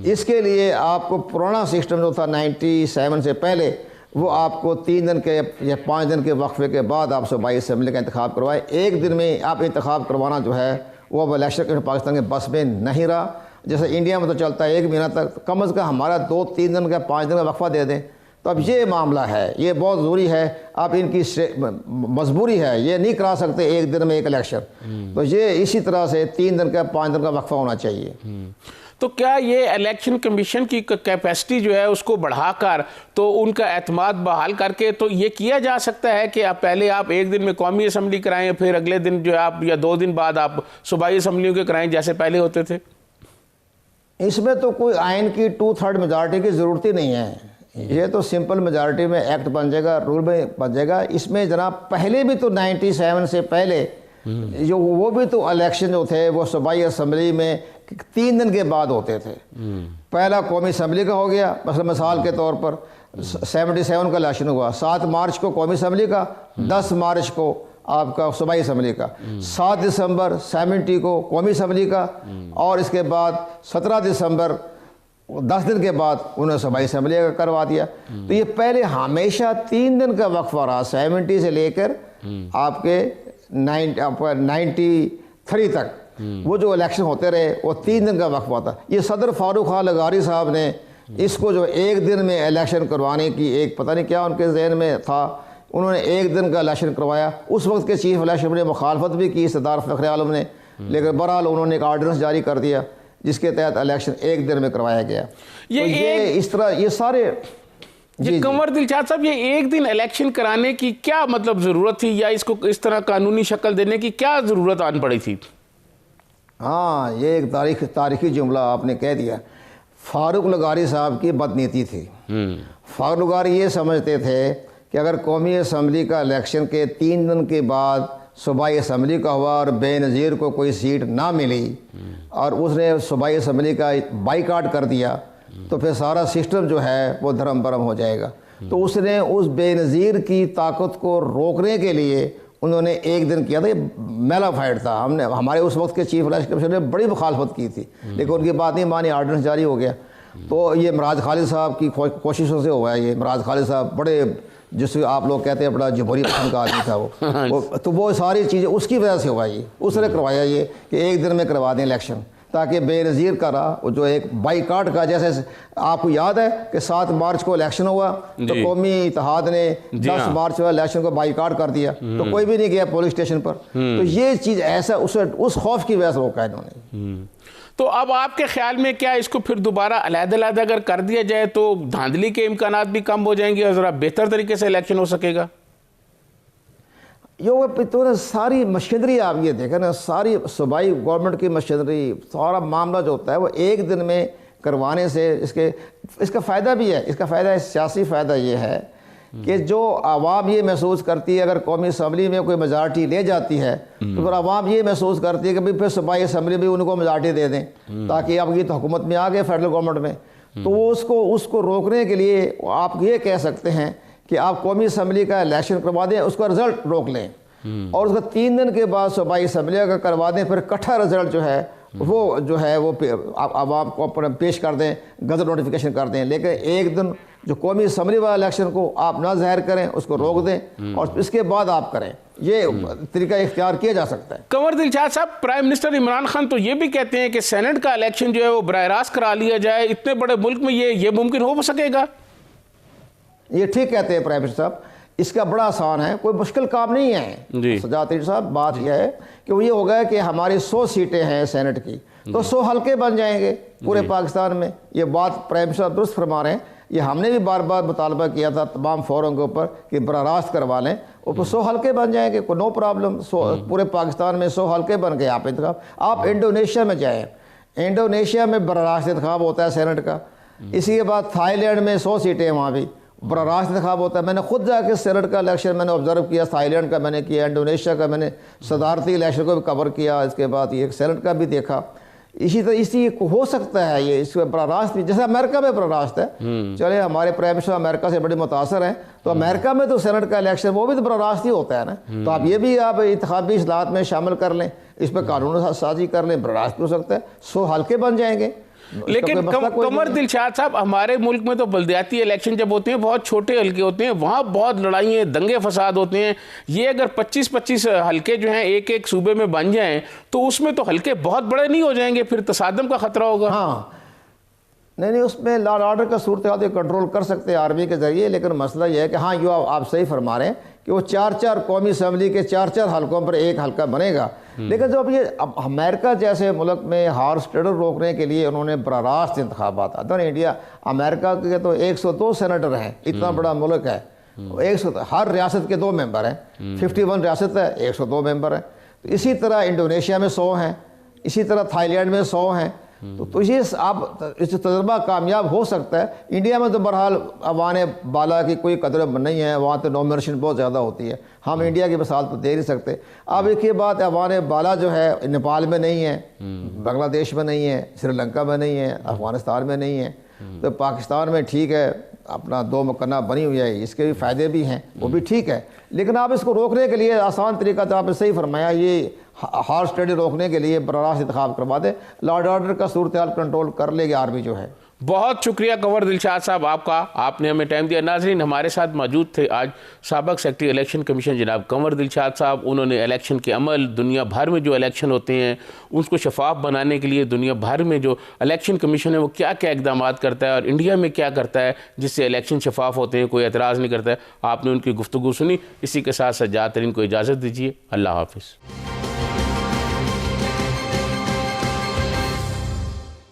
इसके लिए आपको पुराना सिस्टम जो था 97 से पहले, वो आपको 3 दिन के या 5 दिन के वक्फे के बाद आप सूबाई असम्बली का इंतखाब करवाए। एक दिन में आप इंतखाब करवाना जो है वो अब इलेक्शन कमीशन पाकिस्तान के बस में नहीं रहा। जैसे इंडिया में तो चलता है 1 महीना तक, कम अज़ कम हमारा 2-3 दिन का 5 दिन का वक्फा दे दें। तो अब ये मामला है, ये बहुत ज़रूरी है। आप इनकी मजबूरी है, ये नहीं करा सकते एक दिन में एक इलेक्शन। तो ये इसी तरह से 3 दिन का 5 दिन का वक्फा होना चाहिए। तो क्या ये इलेक्शन कमीशन की कैपेसिटी जो है उसको बढ़ाकर, तो उनका एतमाद बहाल करके, तो ये किया जा सकता है कि आप पहले आप एक दिन में कौमी असम्बली कराएं, फिर अगले दिन जो है आप, या 2 दिन बाद आप सूबाई असम्बलियों के कराएं जैसे पहले होते थे? इसमें तो कोई आइन की 2/3 मेजॉरिटी की ज़रूरत ही नहीं है। ये तो सिंपल मेजॉरिटी में एक्ट बन जाएगा, रूल में बन जाएगा। इसमें जनाब पहले भी तो 97 से पहले जो वो भी तो इलेक्शन जो थे वो सूबाई असम्बली में 3 दिन के बाद होते थे। पहला कौमी असम्बली का हो गया, मतलब मिसाल के तौर पर 77 का इलेक्शन हुआ, 7 मार्च को कौमी असम्बली का, 10 मार्च को आपका सूबाई असम्बली का, 7 दिसंबर 70 को कौमी असम्बली का, और इसके बाद 17 दिसंबर 10 दिन के बाद उन्होंने सूबाई असम्बली का करवा दिया। तो ये पहले हमेशा 3 दिन का वक्फा रहा, 70 से लेकर आपके 93 तक वो जो इलेक्शन होते रहे वो 3 दिन का वक्फा था। ये सदर फारूक खान लगारी साहब ने इसको जो एक दिन में इलेक्शन करवाने की एक पता नहीं क्या उनके जहन में था, उन्होंने एक दिन का इलेक्शन करवाया। उस वक्त के चीफ इलेक्शन ने मुखालफत भी की सरदार फ़खर आलम ने, लेकिन बहरहाल उन्होंने एक आर्डिनेंस जारी कर दिया। जिसके तहत इलेक्शन एक दिन में करवाया गया। ये तो ये इस तरह ये सारे ये कंवर दिलशाद साहब, ये एक दिन इलेक्शन कराने की क्या मतलब ज़रूरत थी, या इसको इस तरह कानूनी शक्ल देने की क्या ज़रूरत आन पड़ी थी? हाँ, ये एक तारीखी जुमला आपने कह दिया। फारूक लगारी साहब की बदनीति थी। फारूक लगारी ये समझते थे कि अगर कौमी असम्बली का इलेक्शन के 3 दिन के बाद सूबाई असम्बली का हुआ और बेनज़ीर को कोई सीट ना मिली और उसने सूबाई असम्बली का बाइकाट कर दिया, तो फिर सारा सिस्टम जो है वो धर्म भरम हो जाएगा। तो उसने उस बेनज़ीर की ताकत को रोकने के लिए उन्होंने एक दिन किया था। ये मेला फाइट था। हमने हमारे उस वक्त के चीफ इलेक्शन कमीशन ने बड़ी मुखालफत की थी, लेकिन उनकी बात नहीं मानी, आर्डिनेंस जारी हो गया। तो ये इमराज खालिद साहब की कोशिशों से हुआ है। ये इमराज खालिद साहब बड़े, जिससे आप लोग कहते हैं बड़ा जमहूरी पसंद का आदमी था वो तो वो सारी चीज़ें उसकी वजह से हुआ। ये उसने करवाया ये कि एक दिन में करवा दें इलेक्शन, ताकि बेनज़ीर का रहा जो एक बाइकाट का, जैसे आपको याद है कि 7 मार्च को इलेक्शन हुआ तो कौमी इत्तेहाद ने 10 मार्च को इलेक्शन को बाइकाट कर दिया, तो कोई भी नहीं गया पुलिस स्टेशन पर। तो ये चीज़ ऐसा उस खौफ की वजह से रोका इन्होंने। तो अब आपके ख्याल में क्या इसको फिर दोबारा अलग-अलग अगर कर दिया जाए तो धांधली के इम्कानात भी कम हो जाएंगे और ज़रा बेहतर तरीके से इलेक्शन हो सकेगा? तो सारी मशीनरी आप ये देखें ना, सारी सूबाई गवर्नमेंट की मशीनरी, सारा मामला जो होता है वो एक दिन में करवाने से इसका फ़ायदा भी है। इसका फ़ायदा, सियासी फ़ायदा ये है कि जो आवाम ये महसूस करती है अगर कौमी असम्बली में कोई मेजॉरिटी ले जाती है तो फिर आवाम ये महसूस करती है कि भाई फिर सूबाई असम्बली में उनको मेजॉरिटी दे दें, ताकि अब ये तो हुकूमत में आ गए फेडरल गवर्नमेंट में। तो वो उसको रोकने के लिए आप ये कह सकते हैं कि आप कौमी असम्बली का इलेक्शन करवा दें, उसका रिज़ल्ट रोक लें और उसका 3 दिन के बाद सूबाई असम्बली का करवा दें, फिर इकट्ठा रिज़ल्ट जो है वो आवाम को पेश कर दें, गज़ट नोटिफिकेशन कर दें। लेकिन एक दिन जो कौमी असम्बली वाला इलेक्शन को आप ना ज़ाहिर करें, उसको रोक दें और इसके बाद आप करें, ये तरीका इख्तियार किया जा सकता है। कंवर दिलशाद साहब, प्राइम मिनिस्टर इमरान खान तो ये भी कहते हैं कि सेनेट का इलेक्शन जो है वो बराह रास्त करा लिया जाए। इतने बड़े मुल्क में ये मुमकिन हो सकेगा? ये ठीक कहते हैं प्राइम मिनिस्टर साहब, इसका बड़ा आसान है, कोई मुश्किल काम नहीं है। सजाद साहब, बात यह है कि वो ये होगा कि हमारी 100 सीटें हैं सेनेट की, तो 100 हल्के बन जाएंगे पूरे पाकिस्तान में। ये बात प्राइम मिनिस्टर दुरुस्त फरमा रहे हैं। ये हमने भी बार बार मुतालबा किया था तमाम फोरम के ऊपर कि बराह रास्त करवा लें, और 100 हल्के बन जाएंगे, कोई नो प्रॉब्लम। पूरे पाकिस्तान में 100 हल्के बन गए। आप इंडोनेशिया में जाएँ, इंडोनेशिया में बराह रास्त इंतखाब होता है सेनेट का। इसी के बाद थाईलैंड में 100 सीटें हैं, वहाँ भी बराह रास्त इंतखाब होता है। मैंने खुद जाके सेनेट का इलेक्शन मैंने ऑब्जर्व किया, थाईलैंड का मैंने किया, इंडोनेशिया का मैंने सदारती इलेक्शन को भी कवर किया, इसके बाद ये सेनेट का भी देखा। इसी तरह इसी हो सकता है ये इसमें बराह रास्त भी, जैसे अमेरिका में बराह रास्त है। चले, हमारे प्राइम मिनिस्टर अमेरिका से बड़े मुतासर हैं, तो अमेरिका में तो सेनेट का इलेक्शन वो भी तो बराह रास्त ही होता है ना। तो आप ये भी आप इंतखाबी इस्लाहत में शामिल कर लें, इस पर कानून साजी कर लें, बराह रास्त भी हो सकता है, 100 हल्के बन जाएंगे। लेकिन कंवर दिलशाद साहब, हमारे मुल्क में तो बल्दियाती इलेक्शन जब होते हैं बहुत छोटे हल्के होते हैं, वहाँ बहुत लड़ाइयाँ दंगे फसाद होते हैं। ये अगर 25-25 हल्के जो हैं एक एक सूबे में बन जाएं तो उसमें तो हल्के बहुत बड़े नहीं हो जाएंगे, फिर तसादम का खतरा होगा। हाँ, नहीं, उसमें लॉ एंड ऑर्डर का सूरत हाल कंट्रोल कर सकते हैं आर्मी के ज़रिए। लेकिन मसला यह है कि हाँ, जो आप सही फरमा रहे हैं कि वो 4-4 कौमी असम्बली के 4-4 हल्कों पर एक हल्का बनेगा। लेकिन जो अब अमेरिका जैसे मुल्क में हॉर्स ट्रेडर रोकने के लिए उन्होंने बराह रास्त इंतखाबात आता है। इंडिया, अमेरिका के तो 102 सेनेटर हैं, इतना बड़ा मुल्क है। 100 हर रियासत के 2 मेंबर हैं, 51 रियासत है, 102 मेंबर हैं। तो इसी तरह इंडोनेशिया में 100 हैं, इसी तरह थाईलैंड में 100 हैं। तो ये आप इस तजर्बा कामयाब हो सकता है। इंडिया में तो बहरहाल अवान बाला की कोई कदर नहीं है, वहाँ तो नॉमिनेशन बहुत ज़्यादा होती है। हम इंडिया की मिसाल तो दे नहीं सकते। अब एक ही बात, अवान बाला जो है नेपाल में नहीं है, बांग्लादेश में नहीं है, श्रीलंका में नहीं है, अफगानिस्तान में नहीं है। तो पाकिस्तान में ठीक है, अपना 2 मुकन्ना बनी हुई है, इसके भी फ़ायदे भी हैं, वो भी ठीक है। लेकिन आप इसको रोकने के लिए आसान तरीका, तो आपने सही फरमाया, ये हॉर्स ट्रेडिंग रोकने के लिए बराह रास्त इंतखाब करवा दे, लॉ एंड ऑर्डर का सूरत हाल कंट्रोल कर लेगी आर्मी जो है। बहुत शुक्रिया कंवर दिलशाद साहब आपका, आपने हमें टाइम दिया। नाजरीन, हमारे साथ मौजूद थे आज साबिक सेक्रेटरी इलेक्शन कमीशन जनाब कंवर दिलशाद साहब। उन्होंने इलेक्शन के अमल, दुनिया भर में जो इलेक्शन होते हैं उसको शफाफ बनाने के लिए दुनिया भर में जो इलेक्शन कमीशन है वो क्या क्या इकदाम करता है और इंडिया में क्या करता है जिससे इलेक्शन शफाफ होते हैं, कोई एतराज़ नहीं करता है। आपने उनकी गुफ्तगू सुनी। इसी के साथ सज्जाद तरीन को इजाज़त दीजिए। अल्लाह हाफिज़।